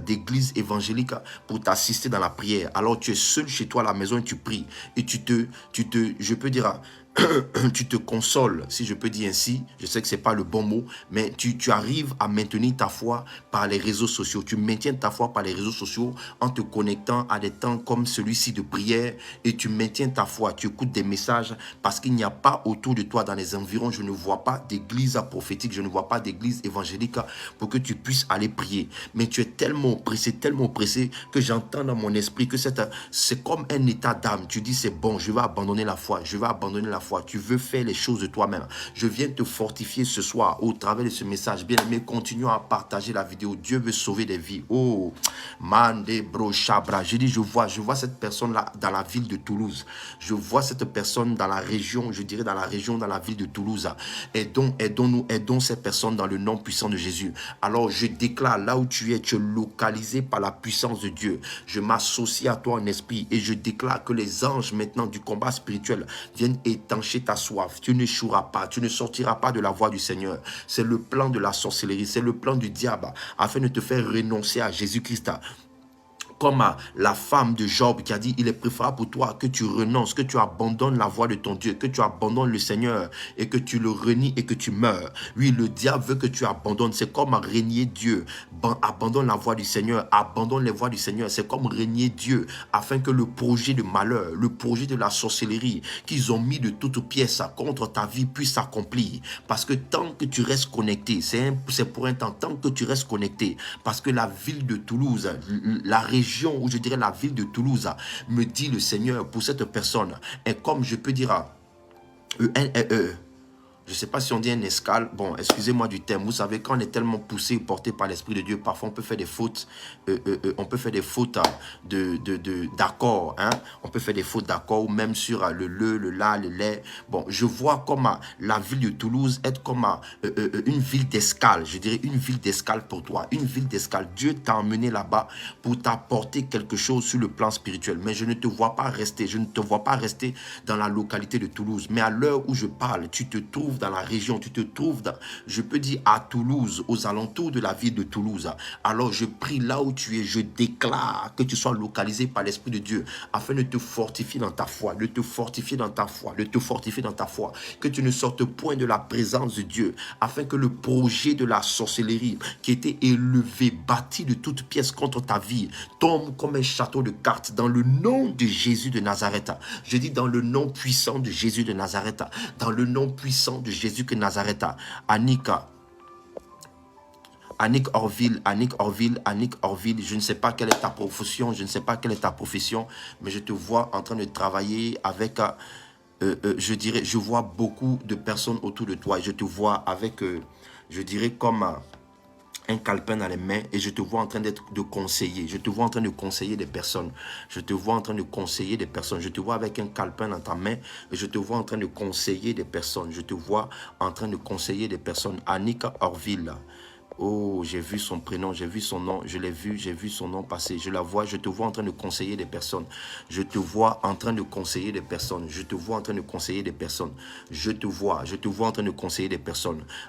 évangélique pour t'assister dans la prière. Alors tu es seul chez toi à la maison et tu pries. Et je peux dire, tu te consoles, si je peux dire ainsi. Je sais que ce n'est pas le bon mot, mais tu arrives à maintenir ta foi par les réseaux sociaux. Tu maintiens ta foi par les réseaux sociaux en te connectant à des temps comme celui-ci de prière, et tu maintiens ta foi. Tu écoutes des messages parce qu'il n'y a pas autour de toi, dans les environs, je ne vois pas d'église prophétique, je ne vois pas d'église évangélique pour que tu puisses aller prier. Mais tu es tellement oppressé que j'entends dans mon esprit que c'est comme un état d'âme. Tu dis c'est bon, je vais abandonner la foi, foi. Tu veux faire les choses de toi-même. Je viens te fortifier ce soir au travers de ce message. Bien-aimé, continuons à partager la vidéo. Dieu veut sauver des vies. Oh, Mande Bro Chabra. Je dis, je vois cette personne-là dans la ville de Toulouse. Je vois cette personne dans la région, je dirais dans la ville de Toulouse. Aidons ces personnes dans le nom puissant de Jésus. Alors je déclare, là où tu es localisé par la puissance de Dieu. Je m'associe à toi en esprit et je déclare que les anges maintenant du combat spirituel viennent étancher ta soif. Tu n'échoueras pas, tu ne sortiras pas de la voie du Seigneur. C'est le plan de la sorcellerie, c'est le plan du diable afin de te faire renoncer à Jésus-Christ. Comme la femme de Job qui a dit, il est préférable pour toi que tu renonces, que tu abandonnes la voie de ton Dieu, que tu abandonnes le Seigneur et que tu le renies et que tu meurs. Oui, le diable veut que tu abandonnes. C'est comme renier Dieu. Abandonne la voie du Seigneur, abandonne les voies du Seigneur. C'est comme renier Dieu afin que le projet de malheur, le projet de la sorcellerie qu'ils ont mis de toutes pièces contre ta vie puisse s'accomplir. Parce que tant que tu restes connecté, c'est pour un temps, tant que tu restes connecté, parce que la ville de Toulouse, la région, ou je dirais la ville de Toulouse, me dit le Seigneur pour cette personne. Et comme je peux dire, je ne sais pas si on dit un escale. Bon, excusez-moi du terme. Vous savez, quand on est tellement poussé, porté par l'Esprit de Dieu, parfois on peut faire des fautes. On peut faire des fautes d'accord. Hein? On peut faire des fautes d'accord, ou même sur le le la, le les. Bon, je vois comme la ville de Toulouse être comme une ville d'escale. Je dirais une ville d'escale pour toi. Une ville d'escale. Dieu t'a emmené là-bas pour t'apporter quelque chose sur le plan spirituel. Mais je ne te vois pas rester. Je ne te vois pas rester dans la localité de Toulouse. Mais à l'heure où je parle, tu te trouves dans la région, tu te trouves dans, je peux dire à Toulouse, aux alentours de la ville de Toulouse. Alors je prie là où tu es, je déclare que tu sois localisé par l'Esprit de Dieu afin de te fortifier dans ta foi, de te fortifier dans ta foi, de te fortifier dans ta foi, que tu ne sortes point de la présence de Dieu afin que le projet de la sorcellerie qui était élevé, bâti de toutes pièces contre ta vie, tombe comme un château de cartes dans le nom de Jésus de Nazareth. Je dis dans le nom puissant de Jésus de Nazareth, dans le nom puissant de Jésus de Nazareth. Annick Orville, je ne sais pas quelle est ta profession, mais je te vois en train de travailler avec, je vois beaucoup de personnes autour de toi et je te vois avec, je dirais comme un calepin dans les mains et je te vois en train de conseiller. Je te vois en train de conseiller des personnes. Je te vois avec un calepin dans ta main et je te vois en train de conseiller des personnes. Annick Orville. Oh, j'ai vu son prénom, j'ai vu son nom, je l'ai vu, j'ai vu son nom passer. Je la vois, je te vois en train de conseiller des personnes. Je te vois en train de conseiller des personnes.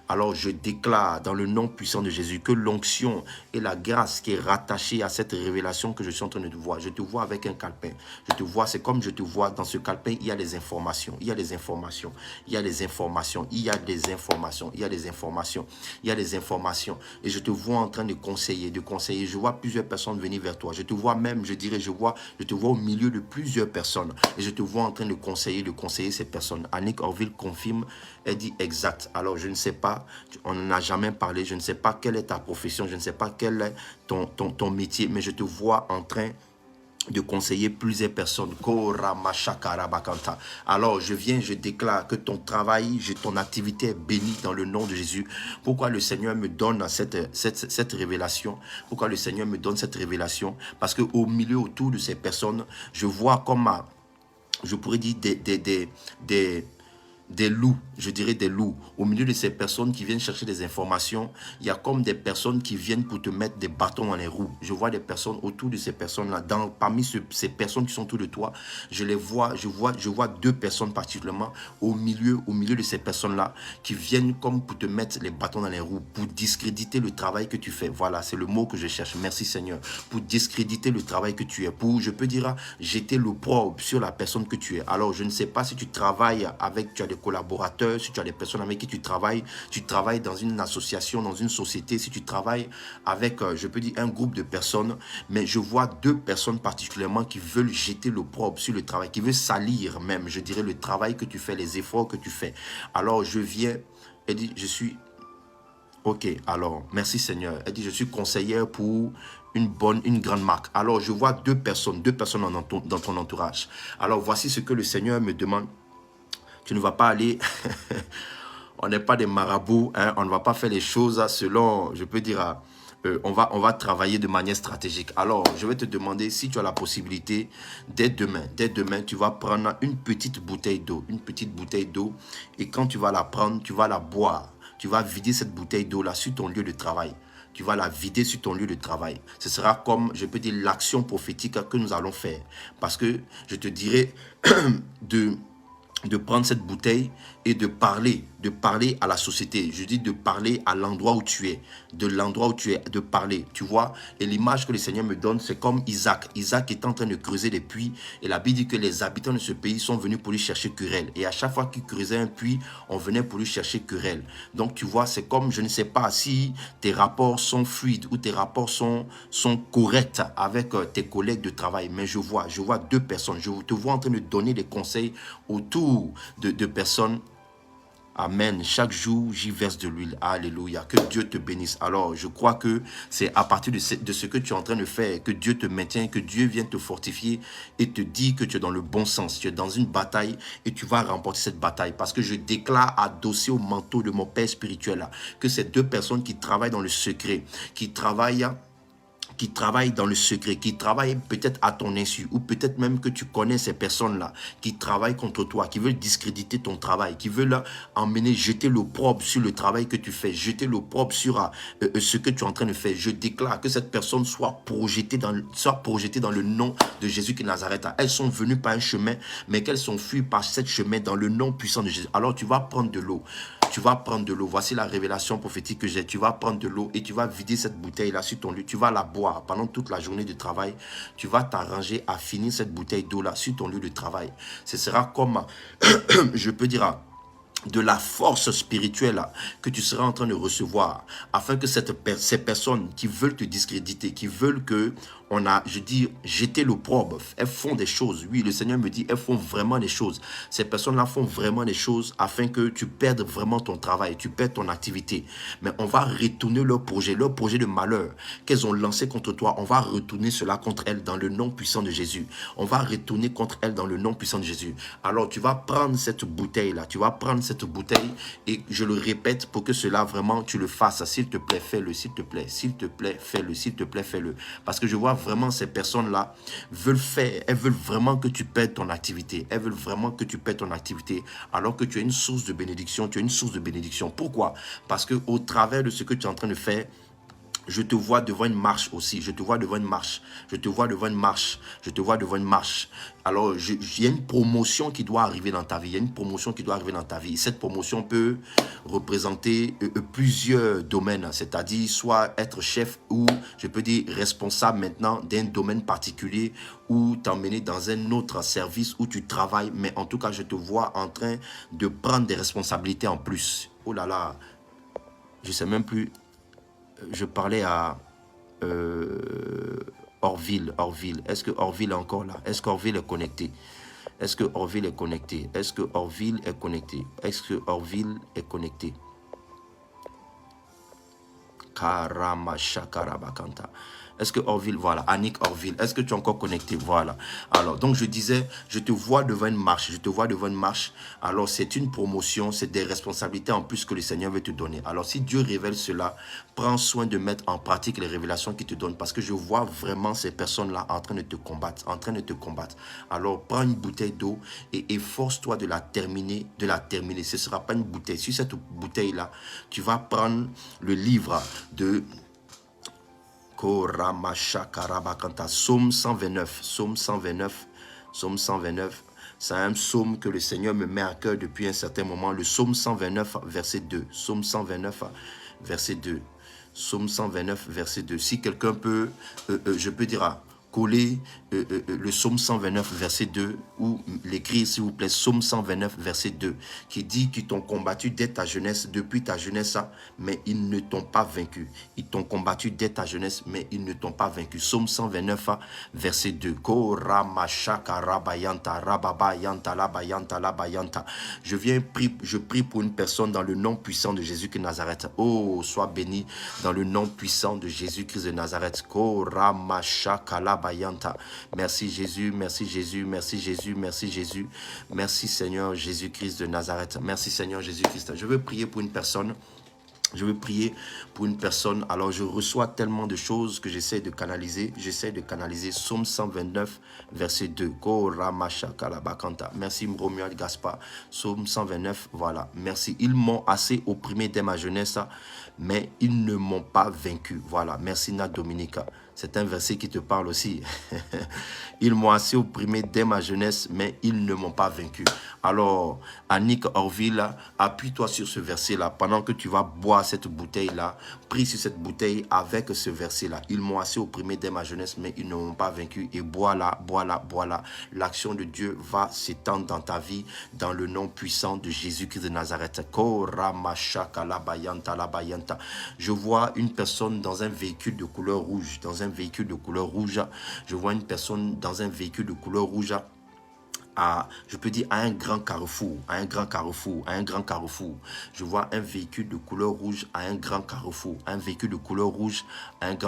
Alors, je déclare dans le nom puissant de Jésus que l'onction et la grâce qui est rattachée à cette révélation que je suis en train de te voir. Je te vois avec un calepin. Je te vois, c'est comme je te vois dans ce calepin, il y a des informations. Et je te vois en train de conseiller. Je vois plusieurs personnes venir vers toi. Je te vois même, je te vois au milieu de plusieurs personnes. Et je te vois en train de conseiller ces personnes. Annick Orville confirme, elle dit exact. Alors je ne sais pas, on n'en a jamais parlé, je ne sais pas quelle est ta profession, je ne sais pas quel est ton métier, mais je te vois en train de conseiller plusieurs personnes. Alors je déclare que ton travail, ton activité est bénie dans le nom de Jésus. Pourquoi le Seigneur me donne cette révélation? Parce qu'au milieu, autour de ces personnes, je vois comme, je pourrais dire des loups, je dirais des loups. Au milieu de ces personnes qui viennent chercher des informations, il y a comme des personnes qui viennent pour te mettre des bâtons dans les roues. Je vois des personnes autour de ces personnes-là. Parmi ces personnes qui sont autour de toi, je vois deux personnes particulièrement au milieu de ces personnes-là qui viennent comme pour te mettre les bâtons dans les roues, pour discréditer le travail que tu fais. Voilà, c'est le mot que je cherche. Merci Seigneur. Pour discréditer le travail que tu es. Pour, je peux dire, jeter l'opprobre sur la personne que tu es. Alors, je ne sais pas si tu travailles avec, tu as des collaborateurs, si tu as des personnes avec qui tu travailles dans une association, dans une société, si tu travailles avec, je peux dire, un groupe de personnes, mais je vois deux personnes particulièrement qui veulent jeter l'opprobre sur le travail, qui veulent salir même, je dirais, le travail que tu fais, les efforts que tu fais. Alors, je viens et dit, je suis... Ok, alors, merci Seigneur. Elle dit, je suis conseillère pour une grande marque. Alors, je vois deux personnes dans ton entourage. Alors, voici ce que le Seigneur me demande. Tu ne vas pas aller... On n'est pas des marabouts, hein, on ne va pas faire les choses selon, je peux dire, on va travailler de manière stratégique. Alors, je vais te demander si tu as la possibilité, dès demain, tu vas prendre une petite bouteille d'eau, et quand tu vas la prendre, tu vas la boire. Tu vas vider cette bouteille d'eau-là sur ton lieu de travail. Tu vas la vider sur ton lieu de travail. Ce sera comme, je peux dire, l'action prophétique que nous allons faire. Parce que je te dirai de prendre cette bouteille et de parler à la société. Je dis de parler à l'endroit où tu es, de parler, tu vois. Et l'image que le Seigneur me donne, c'est comme Isaac. Isaac est en train de creuser des puits et la Bible dit que les habitants de ce pays sont venus pour lui chercher querelle. Et à chaque fois qu'il creusait un puits, on venait pour lui chercher querelle. Donc tu vois, c'est comme, je ne sais pas si tes rapports sont fluides ou tes rapports sont corrects avec tes collègues de travail. Mais je vois deux personnes. Je te vois en train de donner des conseils autour de personnes. Amen. Chaque jour, j'y verse de l'huile. Alléluia. Que Dieu te bénisse. Alors, je crois que c'est à partir de ce que tu es en train de faire, que Dieu te maintient, que Dieu vient te fortifier et te dit que tu es dans le bon sens. Tu es dans une bataille et tu vas remporter cette bataille. Parce que je déclare adossé au manteau de mon Père spirituel que ces deux personnes qui travaillent dans le secret, qui travaillent dans le secret, qui travaillent peut-être à ton insu, ou peut-être même que tu connais ces personnes-là, qui travaillent contre toi, qui veulent discréditer ton travail, qui veulent jeter l'opprobre sur le travail que tu fais, jeter l'opprobre sur ce que tu es en train de faire. Je déclare que cette personne soit projetée dans le nom de Jésus qui est Nazareth. Elles sont venues par un chemin, mais qu'elles sont fuies par ce chemin dans le nom puissant de Jésus. Alors tu vas prendre de l'eau. Voici la révélation prophétique que j'ai. Tu vas prendre de l'eau et tu vas vider cette bouteille-là sur ton lieu. Tu vas la boire pendant toute la journée de travail. Tu vas t'arranger à finir cette bouteille d'eau-là sur ton lieu de travail. Ce sera comme, je peux dire, de la force spirituelle que tu seras en train de recevoir, afin que ces personnes qui veulent te discréditer, qui veulent que jeter l'opprobre, elles font des choses. Oui, le Seigneur me dit, elles font vraiment des choses. Ces personnes-là font vraiment des choses afin que tu perdes vraiment ton travail, tu perdes ton activité. Mais on va retourner leur projet de malheur qu'elles ont lancé contre toi. On va retourner cela contre elles dans le nom puissant de Jésus. On va retourner contre elles dans le nom puissant de Jésus. Alors, tu vas prendre cette bouteille-là, et je le répète pour que cela vraiment tu le fasses. S'il te plaît, fais-le, s'il te plaît, fais-le. Parce que je vois vraiment ces personnes-là elles veulent vraiment que tu perdes ton activité. Alors que tu as une source de bénédiction, Pourquoi? Parce que au travers de ce que tu es en train de faire, je te vois devant une marche aussi. Alors, il y a une promotion qui doit arriver dans ta vie. Cette promotion peut représenter plusieurs domaines. C'est-à-dire, soit être chef ou, je peux dire, responsable maintenant d'un domaine particulier ou t'emmener dans un autre service où tu travailles. Mais en tout cas, je te vois en train de prendre des responsabilités en plus. Oh là là, je ne sais même plus... Je parlais à Orville. Est-ce que Orville est encore là? Est-ce qu'Orville est connecté? Karama Shakarabakanta. Est-ce que Orville, voilà, Annick Orville, est-ce que tu es encore connecté? Voilà. Alors, donc je disais, je te vois devant une marche. Alors, c'est une promotion, c'est des responsabilités en plus que le Seigneur veut te donner. Alors, si Dieu révèle cela, prends soin de mettre en pratique les révélations qu'il te donne, parce que je vois vraiment ces personnes-là en train de te combattre, Alors, prends une bouteille d'eau et efforce-toi de la terminer, Ce ne sera pas une bouteille. Sur cette bouteille-là, tu vas prendre le livre de Psaume 129. C'est un psaume que le Seigneur me met à cœur depuis un certain moment. Le psaume 129, verset 2. Psaume 129, verset 2. Si quelqu'un peut, je peux dire, coller le psaume 129, verset 2, ou l'écrire, s'il vous plaît, psaume 129, verset 2, qui dit qu'ils t'ont combattu dès ta jeunesse, depuis ta jeunesse, mais ils ne t'ont pas vaincu. Ils t'ont combattu dès ta jeunesse, mais ils ne t'ont pas vaincu. Psaume 129, verset 2. Je prie pour une personne dans le nom puissant de Jésus-Christ de Nazareth. Oh, sois béni dans le nom puissant de Jésus-Christ de Nazareth. bayanta. Merci Jésus, merci Jésus, merci Jésus, merci Jésus. Merci Seigneur Jésus-Christ de Nazareth. Merci Seigneur Jésus-Christ. Je veux prier pour une personne. Je veux prier pour une personne. Alors, je reçois tellement de choses que j'essaie de canaliser. J'essaie de canaliser Psaume 129, verset 2. Merci, Romuald Gaspard. Psaume 129, voilà. Merci. Ils m'ont assez opprimé dès ma jeunesse, mais ils ne m'ont pas vaincu. Voilà. Merci, Nat Dominica. C'est un verset qui te parle aussi. Ils m'ont assez opprimé dès ma jeunesse, mais ils ne m'ont pas vaincu. Alors, Annick Orville, appuie-toi sur ce verset-là. Pendant que tu vas boire cette bouteille-là, prie sur cette bouteille avec ce verset-là. Ils m'ont assez opprimé dès ma jeunesse, mais ils ne m'ont pas vaincu. Et bois-la, bois-la, bois-la. L'action de Dieu va s'étendre dans ta vie, dans le nom puissant de Jésus-Christ de Nazareth. Je vois une personne dans un véhicule de couleur rouge, Je vois une personne dans un véhicule de couleur rouge je peux dire à un grand carrefour, Je vois un véhicule de couleur rouge à un grand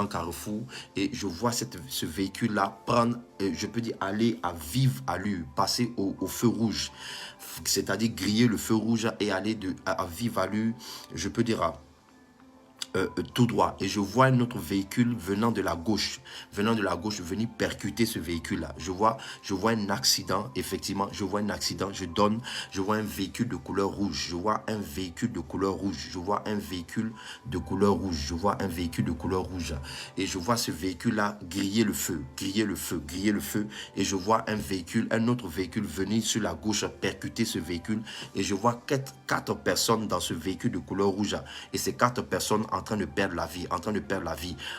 carrefour, et je vois ce véhicule-là prendre, je peux dire aller à vive allure, passer au feu rouge, c'est-à-dire griller le feu rouge et aller à vive allure, je peux dire tout droit. Et je vois un autre véhicule venant de la gauche, venir percuter ce véhicule-là. Je vois un accident, effectivement, je vois un véhicule de couleur rouge, et je vois ce véhicule-là griller le feu, et je vois un autre véhicule venir sur la gauche percuter ce véhicule, et je vois quatre personnes dans ce véhicule de couleur rouge, et ces 4 personnes en train de perdre la vie,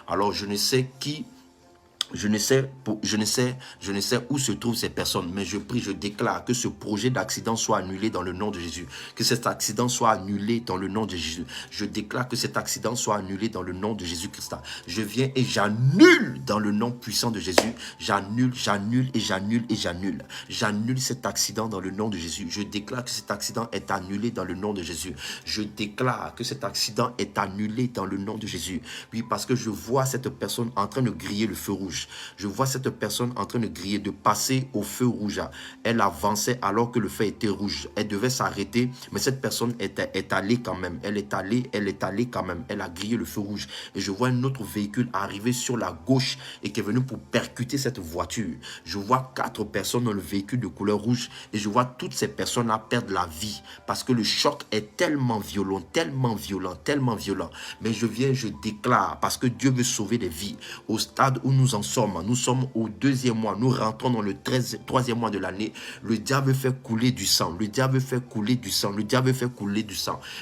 Alors, je ne sais où se trouvent ces personnes, mais je prie, je déclare que ce projet d'accident soit annulé dans le nom de Jésus. Que cet accident soit annulé dans le nom de Jésus. Je déclare que cet accident soit annulé dans le nom de Jésus-Christ. Je viens et j'annule dans le nom puissant de Jésus. J'annule cet accident dans le nom de Jésus. Je déclare que cet accident est annulé dans le nom de Jésus. Je déclare que cet accident est annulé dans le nom de Jésus. Oui, parce que je vois cette personne en train de griller le feu rouge. Je vois cette personne en train de griller, de passer au feu rouge. Elle avançait alors que le feu était rouge. Elle devait s'arrêter, mais cette personne est allée quand même. Elle est allée quand même. Elle a grillé le feu rouge. Et je vois un autre véhicule arriver sur la gauche et qui est venu pour percuter cette voiture. Je vois 4 personnes dans le véhicule de couleur rouge et je vois toutes ces personnes-là perdre la vie parce que le choc est tellement violent. Mais je déclare, parce que Dieu veut sauver des vies. Au stade où nous sommes au 2e mois, nous rentrons dans le 3e mois de l'année. Le diable fait couler du sang,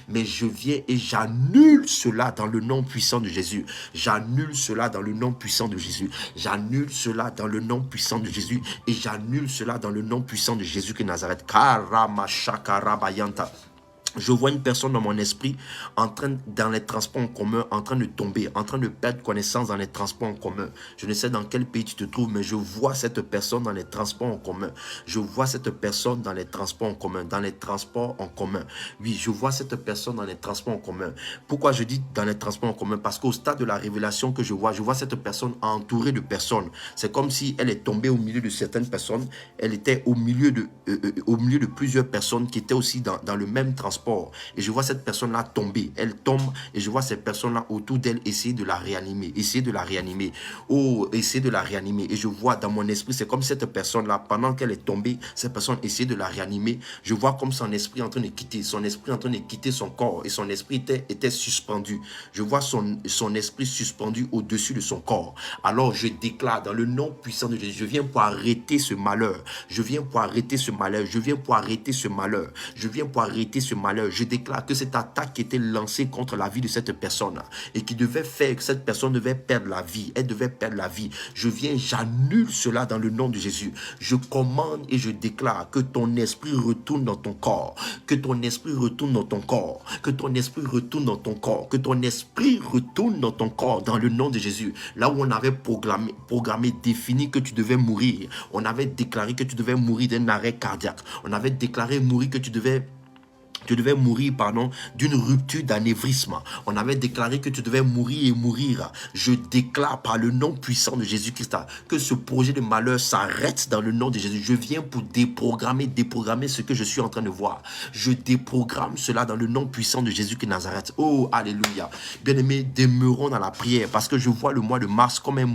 mais je viens et j'annule cela dans le nom puissant de Jésus. J'annule cela dans le nom puissant de Jésus, et j'annule cela dans le nom puissant de Jésus de Nazareth. Je vois une personne dans mon esprit dans les transports en commun, en train de tomber, en train de perdre connaissance dans les transports en commun. Je ne sais dans quel pays tu te trouves, mais je vois cette personne dans les transports en commun. Oui, je vois cette personne dans les transports en commun. Pourquoi je dis dans les transports en commun? Parce qu'au stade de la révélation que je vois cette personne entourée de personnes. C'est comme si elle est tombée au milieu de certaines personnes. Elle était au milieu de plusieurs personnes qui étaient aussi dans le même transport. Et je vois cette personne-là tomber. Elle tombe et je vois ces personnes-là autour d'elle essayer de la réanimer. Et je vois dans mon esprit, c'est comme cette personne-là, pendant qu'elle est tombée, cette personne essaie de la réanimer. Je vois comme son esprit en train de quitter son corps. Et son esprit était suspendu. Je vois son esprit suspendu au-dessus de son corps. Alors je déclare dans le nom puissant de Jésus, je viens pour arrêter ce malheur. Je viens pour arrêter ce malheur. Je déclare que cette attaque qui était lancée contre la vie de cette personne et qui devait faire que cette personne devait perdre la vie, je viens, j'annule cela dans le nom de Jésus. Je commande et je déclare que ton esprit retourne dans ton corps, dans le nom de Jésus. Là où on avait programmé, défini que tu devais mourir, on avait déclaré que tu devais mourir d'un arrêt cardiaque, on avait déclaré mourir que tu devais Tu devais mourir, pardon, d'une rupture d'anévrisme. On avait déclaré que tu devais mourir et mourir. Je déclare par le nom puissant de Jésus-Christ que ce projet de malheur s'arrête dans le nom de Jésus. Je viens pour déprogrammer ce que je suis en train de voir. Je déprogramme cela dans le nom puissant de Jésus de Nazareth. Oh, alléluia. Bien-aimés, demeurons dans la prière parce que je vois le mois de mars comme un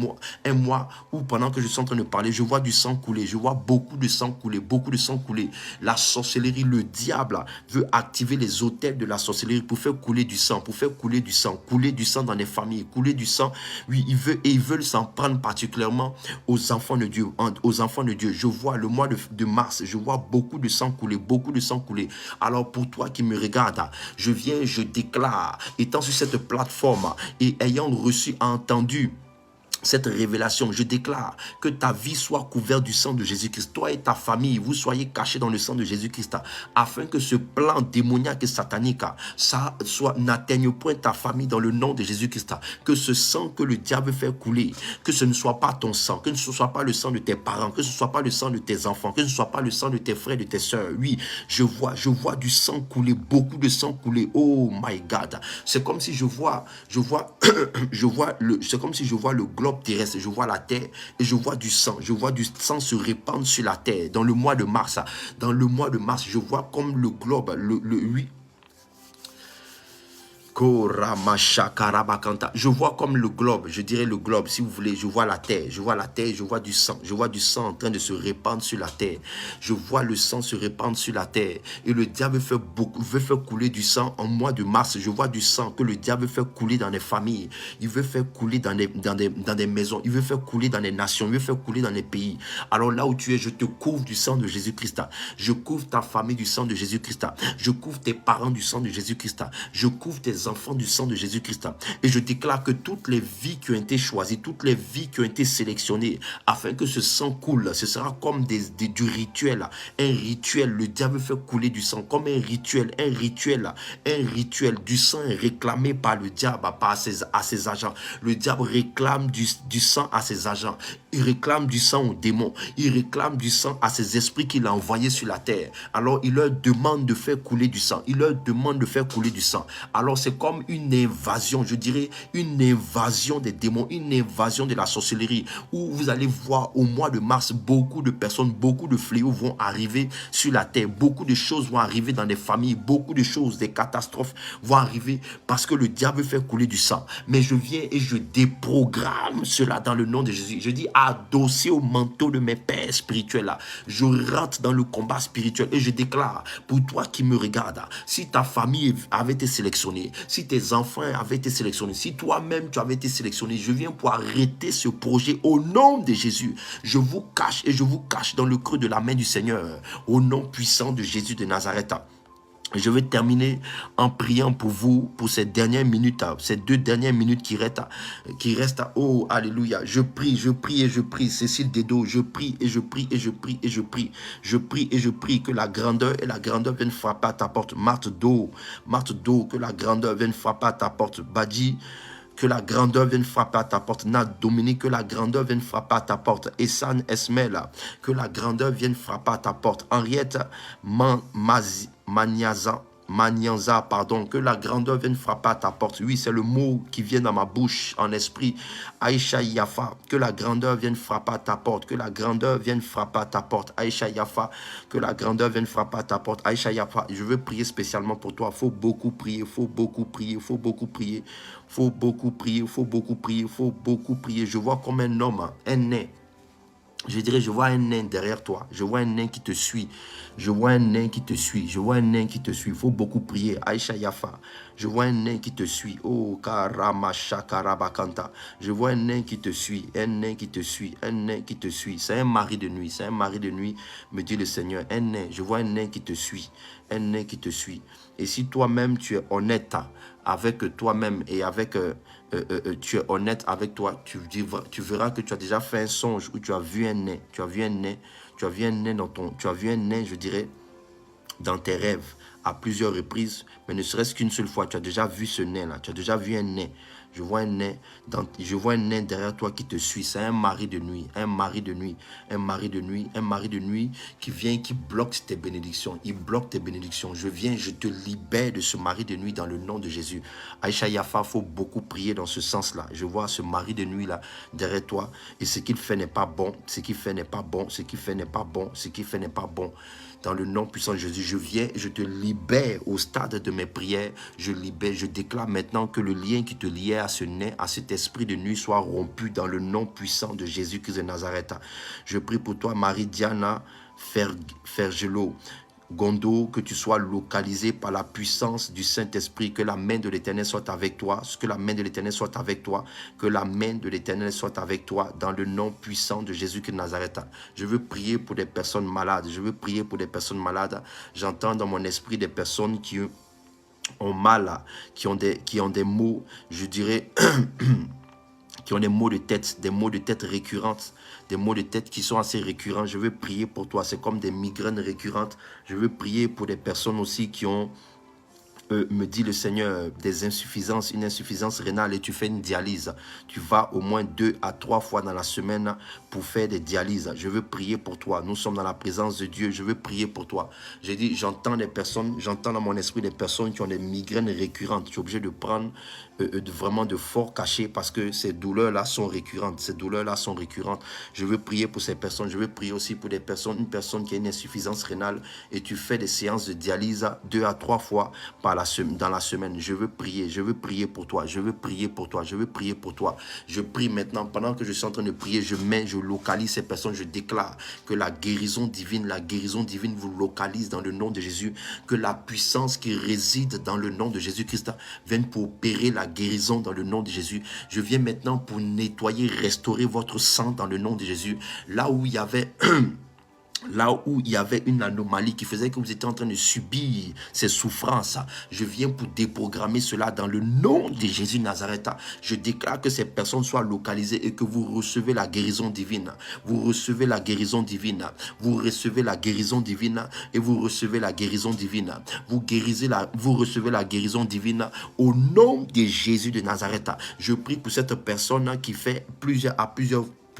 mois où pendant que je suis en train de parler, je vois du sang couler. Je vois beaucoup de sang couler, beaucoup de sang couler. La sorcellerie, le diable veut activer les autels de la sorcellerie pour faire couler du sang, couler du sang dans les familles, couler du sang. Oui, ils veulent s'en prendre particulièrement aux enfants de Dieu, Je vois le mois de mars, je vois beaucoup de sang couler, Alors pour toi qui me regardes, je déclare, étant sur cette plateforme et ayant reçu, entendu cette révélation, je déclare que ta vie soit couverte du sang de Jésus-Christ. Toi et ta famille, vous soyez cachés dans le sang de Jésus-Christ, afin que ce plan démoniaque et satanique n'atteigne point ta famille dans le nom de Jésus-Christ. Que ce sang que le diable fait couler, que ce ne soit pas ton sang, que ce ne soit pas le sang de tes parents, que ce ne soit pas le sang de tes enfants, que ce ne soit pas le sang de tes frères, de tes soeurs. Oui, je vois du sang couler, beaucoup de sang couler. Oh my God. C'est comme si je vois le globe terrestre, je vois la terre et je vois du sang se répandre sur la terre dans le mois de mars. Je vois comme le globe, je vois comme le globe, je dirais le globe si vous voulez, je vois la terre, je vois du sang en train de se répandre sur la terre. Je vois le sang se répandre sur la terre et le diable veut faire couler du sang en mois de mars. Je vois du sang que le diable veut faire couler dans les familles, il veut faire couler dans des maisons, il veut faire couler dans les nations, il veut faire couler dans les pays. Alors là où tu es, je te couvre du sang de Jésus-Christ. Je couvre ta famille du sang de Jésus-Christ. Je couvre tes parents du sang de Jésus-Christ. Je couvre tes enfants du sang de Jésus-Christ. Et je déclare que toutes les vies qui ont été choisies, toutes les vies qui ont été sélectionnées, afin que ce sang coule, ce sera comme du rituel. Un rituel, le diable fait couler du sang comme un rituel, du sang est réclamé par le diable, à ses agents. Le diable réclame du sang à ses agents. Il réclame du sang aux démons. Il réclame du sang à ses esprits qu'il a envoyés sur la terre. Alors il leur demande de faire couler du sang. Alors c'est comme une invasion, je dirais une invasion des démons, une invasion de la sorcellerie, où vous allez voir au mois de mars, beaucoup de personnes, beaucoup de fléaux vont arriver sur la terre. Beaucoup de choses vont arriver dans les familles. Beaucoup de choses, des catastrophes vont arriver parce que le diable fait couler du sang. Mais je viens et je déprogramme cela dans le nom de Jésus. Je dis adossé au manteau de mes pères spirituels là. Je rentre dans le combat spirituel et je déclare pour toi qui me regardes, si ta famille avait été sélectionnée, si tes enfants avaient été sélectionnés, si toi-même tu avais été sélectionné, je viens pour arrêter ce projet au nom de Jésus. Je vous cache et je vous cache dans le creux de la main du Seigneur, au nom puissant de Jésus de Nazareth. Je vais terminer en priant pour vous, pour ces dernières minutes, ces 2 dernières minutes qui restent. Oh, alléluia. Je prie et je prie. Cécile Dedo, je prie et je prie et je prie et je prie. Je prie et je prie que la grandeur vienne frapper à ta porte. Marthe Do, que la grandeur vienne frapper à ta porte. Badji, que la grandeur vienne frapper à ta porte. Nat Dominique, que la grandeur vienne frapper à ta porte. Essan Esmel, que la grandeur vienne frapper à ta porte. Henriette Manianza, pardon, que la grandeur vienne frapper à ta porte. Oui, c'est le mot qui vient dans ma bouche, en esprit. Aïcha Yafa, que la grandeur vienne frapper à ta porte. Que la grandeur vienne frapper à ta porte. Aïcha Yafa, que la grandeur vienne frapper à ta porte. Aïcha Yafa, je veux prier spécialement pour toi. Il faut beaucoup prier, Je vois comme un homme, un nain. Je dirais, je vois un nain derrière toi. Je vois un nain qui te suit. Il faut beaucoup prier. Aïcha Yafa. Je vois un nain qui te suit. Oh, Karamasha Karabakanta. Je vois un nain qui te suit. C'est un mari de nuit. Me dit le Seigneur. Un nain. Je vois un nain qui te suit. Et si toi-même, tu es honnête avec toi-même et avec... tu es honnête avec toi, tu verras que tu as déjà fait un songe où tu as vu un nain, je dirais, dans tes rêves à plusieurs reprises, mais ne serait-ce qu'une seule fois, tu as déjà vu ce nain là, tu as déjà vu un nain, Je vois un nain derrière toi qui te suit. C'est un mari de nuit, un mari de nuit, un mari de nuit, un mari de nuit qui vient, qui bloque tes bénédictions. Il bloque tes bénédictions. Je viens, je te libère de ce mari de nuit dans le nom de Jésus. Aïcha Yafa, il faut beaucoup prier dans ce sens-là. Je vois ce mari de nuit-là derrière toi et ce qu'il fait n'est pas bon, ce qu'il fait n'est pas bon, ce qu'il fait n'est pas bon, ce qu'il fait n'est pas bon. Dans le nom puissant de Jésus, je viens, je te libère au stade de mes prières. Je libère, je déclare maintenant que le lien qui te liait à ce nain, à cet esprit de nuit soit rompu dans le nom puissant de Jésus-Christ de Nazareth. Je prie pour toi, Marie-Diana Fergelo Gondo, que tu sois localisé par la puissance du Saint-Esprit, que la main de l'Éternel soit avec toi, que la main de l'Éternel soit avec toi, que la main de l'Éternel soit avec toi, dans le nom puissant de Jésus-Christ de Nazareth. Je veux prier pour des personnes malades, je veux prier pour des personnes malades. J'entends dans mon esprit des personnes qui ont mal, qui ont des maux, je dirais, qui ont des maux de tête récurrentes, des maux de tête qui sont assez récurrents. Je veux prier pour toi, c'est comme des migraines récurrentes. Je veux prier pour des personnes aussi qui ont, me dit le Seigneur, des insuffisances, une insuffisance rénale et tu fais une dialyse. Tu vas au moins 2 à 3 fois dans la semaine pour faire des dialyses. Je veux prier pour toi. Nous sommes dans la présence de Dieu. Je veux prier pour toi. J'ai dit, j'entends dans mon esprit des personnes qui ont des migraines récurrentes. Tu es obligé de prendre vraiment de forts cachets parce que ces douleurs-là sont récurrentes. Ces douleurs-là sont récurrentes. Je veux prier pour ces personnes. Je veux prier aussi pour des personnes, une personne qui a une insuffisance rénale et tu fais des séances de dialyse 2 à 3 fois dans la semaine. Je veux prier pour toi. Je veux prier pour toi. Je veux prier pour toi. Je prie maintenant. Pendant que je suis en train de prier, je localise ces personnes. Je déclare que la guérison divine vous localise dans le nom de Jésus. Que la puissance qui réside dans le nom de Jésus-Christ vienne pour opérer la guérison dans le nom de Jésus. Je viens maintenant pour nettoyer, restaurer votre sang dans le nom de Jésus. Là où il y avait une anomalie qui faisait que vous étiez en train de subir ces souffrances, je viens pour déprogrammer cela dans le nom de Jésus de Nazareth. Je déclare que ces personnes soient localisées et que vous recevez la guérison divine. Vous recevez la guérison divine. Vous recevez la guérison divine et vous recevez la guérison divine. Vous recevez la guérison divine au nom de Jésus de Nazareth. Je prie pour cette personne qui fait plusieurs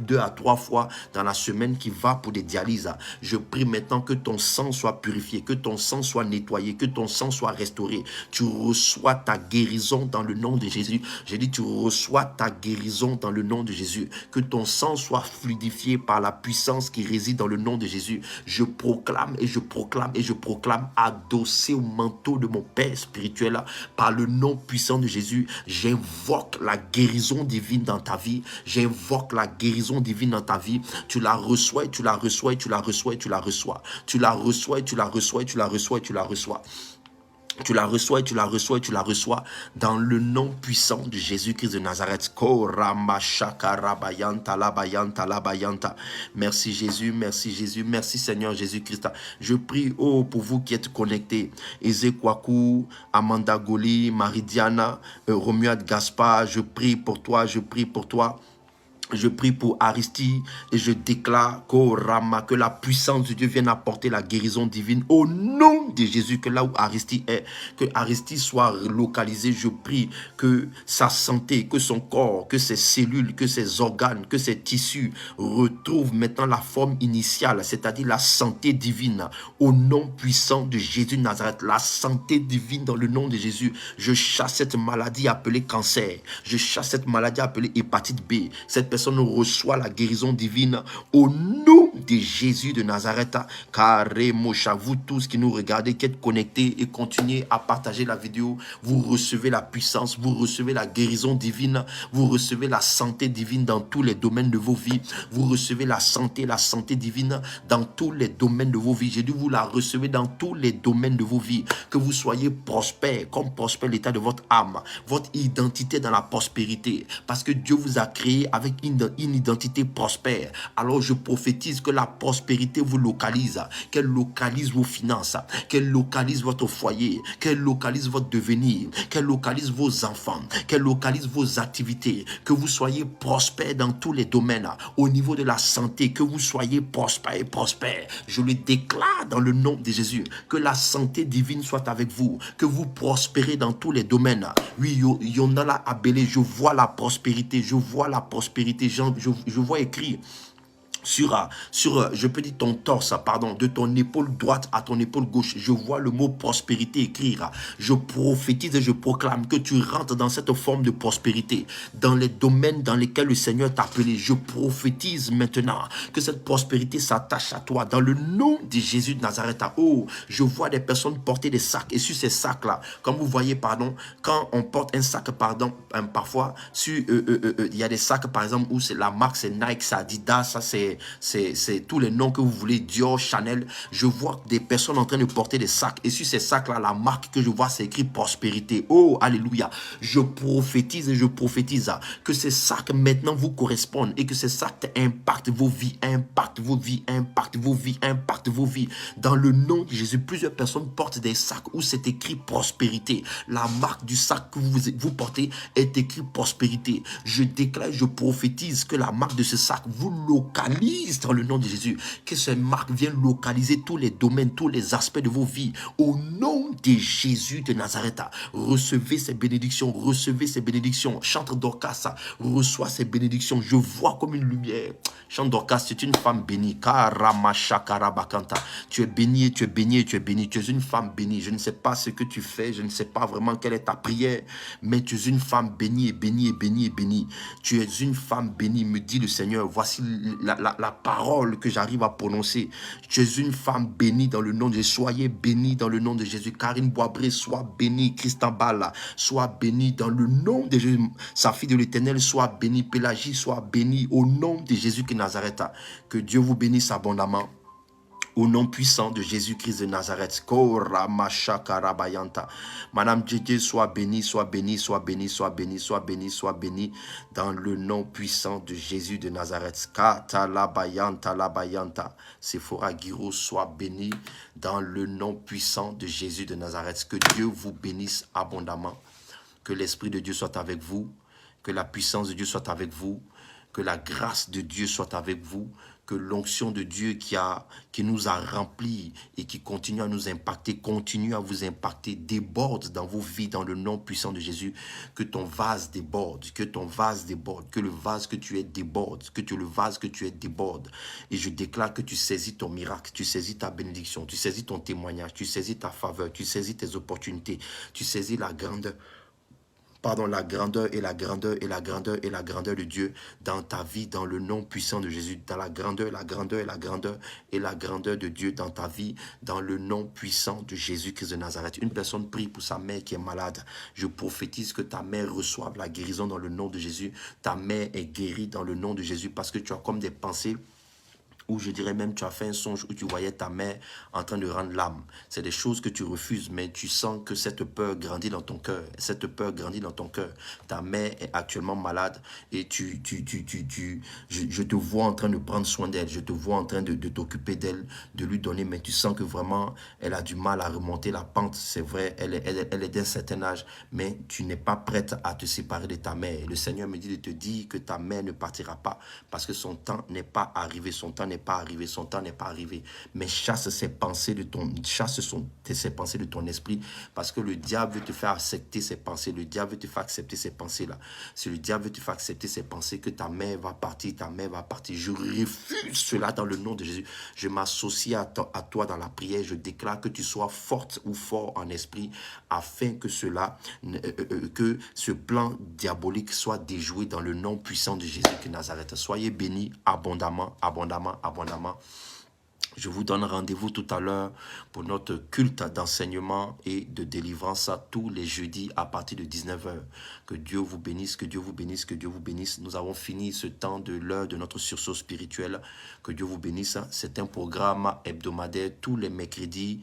2 à 3 fois dans la semaine qui va pour des dialyses. Je prie maintenant que ton sang soit purifié, que ton sang soit nettoyé, que ton sang soit restauré. Tu reçois ta guérison dans le nom de Jésus. J'ai dit tu reçois ta guérison dans le nom de Jésus. Que ton sang soit fluidifié par la puissance qui réside dans le nom de Jésus. Je proclame et je proclame et je proclame, adossé au manteau de mon Père spirituel par le nom puissant de Jésus. J'invoque la guérison divine dans ta vie. J'invoque la guérison divine dans ta vie. Tu la reçois et tu la reçois et tu la reçois et tu la reçois. Tu la reçois et tu la reçois et tu la reçois et tu la reçois. Tu la reçois et tu la reçois et tu la reçois dans le nom puissant de Jésus-Christ de Nazareth. Merci Jésus, merci Jésus, merci Seigneur Jésus-Christ. Je prie pour vous qui êtes connectés. Ezekwaku, Amanda Goli, Marie-Diana, Romuald Gaspard, je prie pour toi, je prie pour toi. Je prie pour Aristide et je déclare que la puissance de Dieu vienne apporter la guérison divine au nom de Jésus. Que là où Aristide est, que Aristide soit localisé. Je prie que sa santé, que son corps, que ses cellules, que ses organes, que ses tissus retrouvent maintenant la forme initiale, c'est-à-dire la santé divine au nom puissant de Jésus de Nazareth. La santé divine dans le nom de Jésus. Je chasse cette maladie appelée cancer. Je chasse cette maladie appelée hépatite B. Cette personne reçoit la guérison divine au nom de Jésus de Nazareth. Carré Mosha, vous tous qui nous regardez, qui êtes connectés et continuez à partager la vidéo, vous recevez la puissance, vous recevez la guérison divine, vous recevez la santé divine dans tous les domaines de vos vies, vous recevez la santé divine dans tous les domaines de vos vies. J'ai dit vous la recevez dans tous les domaines de vos vies, que vous soyez prospères comme prospère l'état de votre âme, votre identité dans la prospérité, parce que Dieu vous a créé avec une une identité prospère. Alors je prophétise que la prospérité vous localise, qu'elle localise vos finances, qu'elle localise votre foyer, qu'elle localise votre devenir, qu'elle localise vos enfants, qu'elle localise vos activités, que vous soyez prospère dans tous les domaines, au niveau de la santé, que vous soyez prospère. Je le déclare dans le nom de Jésus, que la santé divine soit avec vous, que vous prospérez dans tous les domaines. Oui, Yonala Abélé, je vois la prospérité, je vois la prospérité, je vois écrit sur, je peux dire ton torse, pardon, de ton épaule droite à ton épaule gauche, je vois le mot prospérité écrire. Je prophétise et je proclame que tu rentres dans cette forme de prospérité, dans les domaines dans lesquels le Seigneur t'a appelé. Je prophétise maintenant que cette prospérité s'attache à toi, dans le nom de Jésus de Nazareth. Oh, je vois des personnes porter des sacs, et sur ces sacs-là, comme vous voyez, pardon, quand on porte un sac, pardon, parfois, il y a des sacs, par exemple, où c'est la marque, c'est Nike, c'est Adidas, ça c'est tous les noms que vous voulez, Dior, Chanel. Je vois des personnes en train de porter des sacs. Et sur ces sacs-là, la marque que je vois, c'est écrit prospérité. Oh, alléluia. Je prophétise et je prophétise que ces sacs maintenant vous correspondent et que ces sacs impactent vos vies, impactent vos vies, impactent vos vies, impactent vos vies. Dans le nom de Jésus, plusieurs personnes portent des sacs où c'est écrit prospérité. La marque du sac que vous portez est écrit prospérité. Je déclare, je prophétise que la marque de ce sac vous localise dans le nom de Jésus, que cette marque vienne localiser tous les domaines, tous les aspects de vos vies. Au nom de Jésus de Nazareth, recevez ces bénédictions, recevez ces bénédictions. Chante Dorcas, reçois ces bénédictions. Je vois comme une lumière. Chante Dorcas, tu es une femme bénie. Tu es bénie, tu es bénie, tu es bénie. Tu es une femme bénie. Je ne sais pas ce que tu fais, je ne sais pas vraiment quelle est ta prière, mais tu es une femme bénie, bénie, bénie, bénie. Tu es une femme bénie, me dit le Seigneur. Voici la parole que j'arrive à prononcer. Tu es une femme bénie dans le nom de Jésus. Soyez bénie dans le nom de Jésus. Karine Boisbré, sois bénie. Christian Bala, sois bénie dans le nom de Jésus. Sa fille de l'Éternel, sois bénie. Pélagie, sois bénie au nom de Jésus qui Nazareth. Que Dieu vous bénisse abondamment. Au nom puissant de Jésus-Christ de Nazareth. Madame Djedje, sois bénie, sois bénie, sois bénie, sois bénie, sois bénie, sois bénie dans le nom puissant de Jésus de Nazareth. Sephora Giro, sois bénie dans le nom puissant de Jésus de Nazareth. Que Dieu vous bénisse abondamment. Que l'Esprit de Dieu soit avec vous. Que la puissance de Dieu soit avec vous. Que la grâce de Dieu soit avec vous. Que l'onction de Dieu qui nous a remplis et qui continue à nous impacter, continue à vous impacter, déborde dans vos vies dans le nom puissant de Jésus. Que ton vase déborde, que ton vase déborde, que le vase que tu es déborde, le vase que tu es déborde. Et je déclare que tu saisis ton miracle, tu saisis ta bénédiction, tu saisis ton témoignage, tu saisis ta faveur, tu saisis tes opportunités, tu saisis la grandeur et la grandeur et la grandeur et la grandeur de Dieu dans ta vie, dans le nom puissant de Jésus, dans la grandeur, la grandeur et la grandeur et la grandeur de Dieu dans ta vie, dans le nom puissant de Jésus-Christ de Nazareth. Une personne prie pour sa mère qui est malade. Je prophétise que ta mère reçoive la guérison dans le nom de Jésus. Ta mère est guérie dans le nom de Jésus parce que tu as comme des pensées, ou je dirais même tu as fait un songe où tu voyais ta mère en train de rendre l'âme. C'est des choses que tu refuses, mais tu sens que cette peur grandit dans ton cœur. Cette peur grandit dans ton cœur. Ta mère est actuellement malade et je te vois en train de prendre soin d'elle. Je te vois en train de t'occuper d'elle, de lui donner, mais tu sens que vraiment elle a du mal à remonter la pente. C'est vrai, elle est d'un certain âge, mais tu n'es pas prête à te séparer de ta mère. Le Seigneur me dit de te dire que ta mère ne partira pas parce que son temps n'est pas arrivé. Son temps n'est pas arrivé, son temps n'est pas arrivé. Mais chasse ces pensées de ton esprit, parce que le diable veut te faire accepter ces pensées. Le diable veut te faire accepter ces pensées-là. Si le diable veut te faire accepter ces pensées que ta mère va partir, je refuse cela dans le nom de Jésus. Je m'associe à toi dans la prière. Je déclare que tu sois forte ou fort en esprit, afin que que ce plan diabolique soit déjoué dans le nom puissant de Jésus de Nazareth. Soyez bénis abondamment, abondamment, abondamment. Je vous donne rendez-vous tout à l'heure pour notre culte d'enseignement et de délivrance tous les jeudis à partir de 19h. Que Dieu vous bénisse, que Dieu vous bénisse, que Dieu vous bénisse. Nous avons fini ce temps de l'heure de notre sursaut spirituel. Que Dieu vous bénisse. C'est un programme hebdomadaire tous les mercredis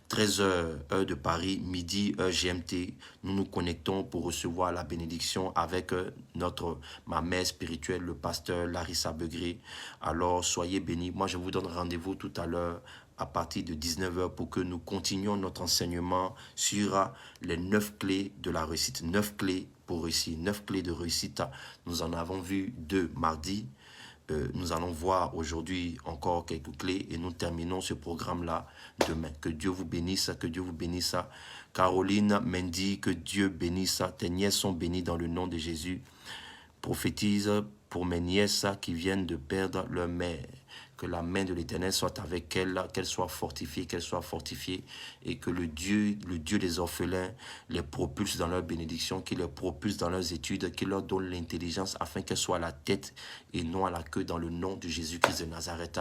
13h, heure de Paris, midi, heure GMT, nous nous connectons pour recevoir la bénédiction avec ma mère spirituelle, le pasteur Larissa Begré. Alors, soyez bénis. Moi, je vous donne rendez-vous tout à l'heure à partir de 19h pour que nous continuions notre enseignement sur les 9 clés de la réussite. 9 clés pour réussir, 9 clés de réussite. Nous en avons vu 2 mardi. Nous allons voir aujourd'hui encore quelques clés et nous terminons ce programme-là demain. Que Dieu vous bénisse, que Dieu vous bénisse. Caroline Mendy, que Dieu bénisse. Tes nièces sont bénies dans le nom de Jésus. Prophétise pour mes nièces qui viennent de perdre leur mère. Que la main de l'Éternel soit avec elles, qu'elles soient fortifiées, et que le Dieu des orphelins les propulse dans leur bénédiction, qu'il les propulse dans leurs études, qu'il leur donne l'intelligence afin qu'elles soient à la tête et non à la queue dans le nom de Jésus-Christ de Nazareth.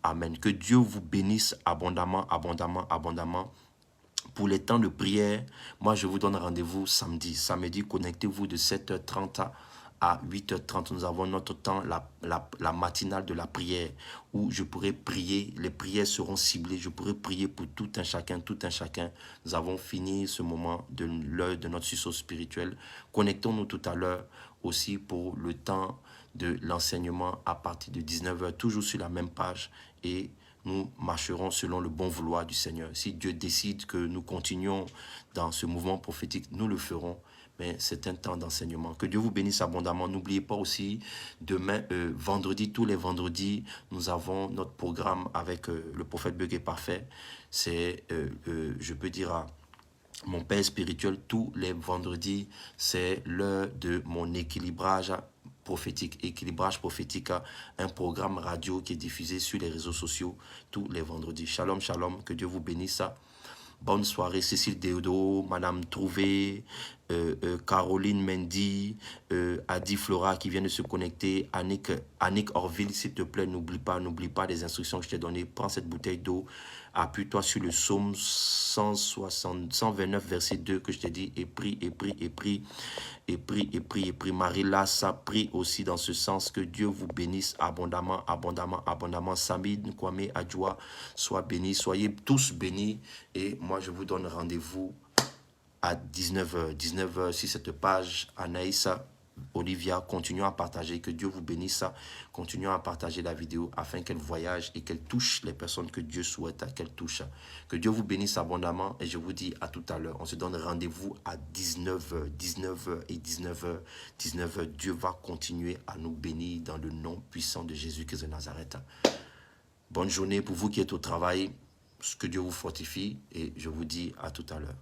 Amen. Que Dieu vous bénisse abondamment, abondamment, abondamment. Pour les temps de prière, moi je vous donne rendez-vous samedi. Samedi, connectez-vous de 7h30 à 8h30, nous avons notre temps, la matinale de la prière, où je pourrai prier, les prières seront ciblées, je pourrai prier pour tout un chacun, tout un chacun. Nous avons fini ce moment de l'heure de notre sursaut spirituel. Connectons-nous tout à l'heure aussi pour le temps de l'enseignement à partir de 19h, toujours sur la même page, et nous marcherons selon le bon vouloir du Seigneur. Si Dieu décide que nous continuons dans ce mouvement prophétique, nous le ferons. Mais c'est un temps d'enseignement. Que Dieu vous bénisse abondamment. N'oubliez pas aussi, demain, vendredi, tous les vendredis, nous avons notre programme avec le prophète Begué Parfait. C'est, je peux dire, mon père spirituel, tous les vendredis, c'est l'heure de mon équilibrage prophétique, un programme radio qui est diffusé sur les réseaux sociaux tous les vendredis. Shalom, shalom, que Dieu vous bénisse. Bonne soirée, Cécile Deodo, Madame Trouvé, Caroline Mendy, Adi Flora qui vient de se connecter, Annick Orville, s'il te plaît, n'oublie pas les instructions que je t'ai données. Prends cette bouteille d'eau, appuie-toi sur le psaume 129, verset 2 que je t'ai dit, et prie. Marie-La, ça prie aussi dans ce sens. Que Dieu vous bénisse abondamment, abondamment, abondamment. Samid, Kwame, Adjoa, sois bénis, soyez tous bénis. Et moi, je vous donne rendez-vous à 19h. 19h sur cette page. Anaïs, Olivia, continuons à partager. Que Dieu vous bénisse. Continuons à partager la vidéo afin qu'elle voyage et qu'elle touche les personnes que Dieu souhaite qu'elle touche. Que Dieu vous bénisse abondamment et je vous dis à tout à l'heure. On se donne rendez-vous à 19h. 19h et 19h. 19h. Dieu va continuer à nous bénir dans le nom puissant de Jésus-Christ de Nazareth. Bonne journée pour vous qui êtes au travail. Que Dieu vous fortifie et je vous dis à tout à l'heure.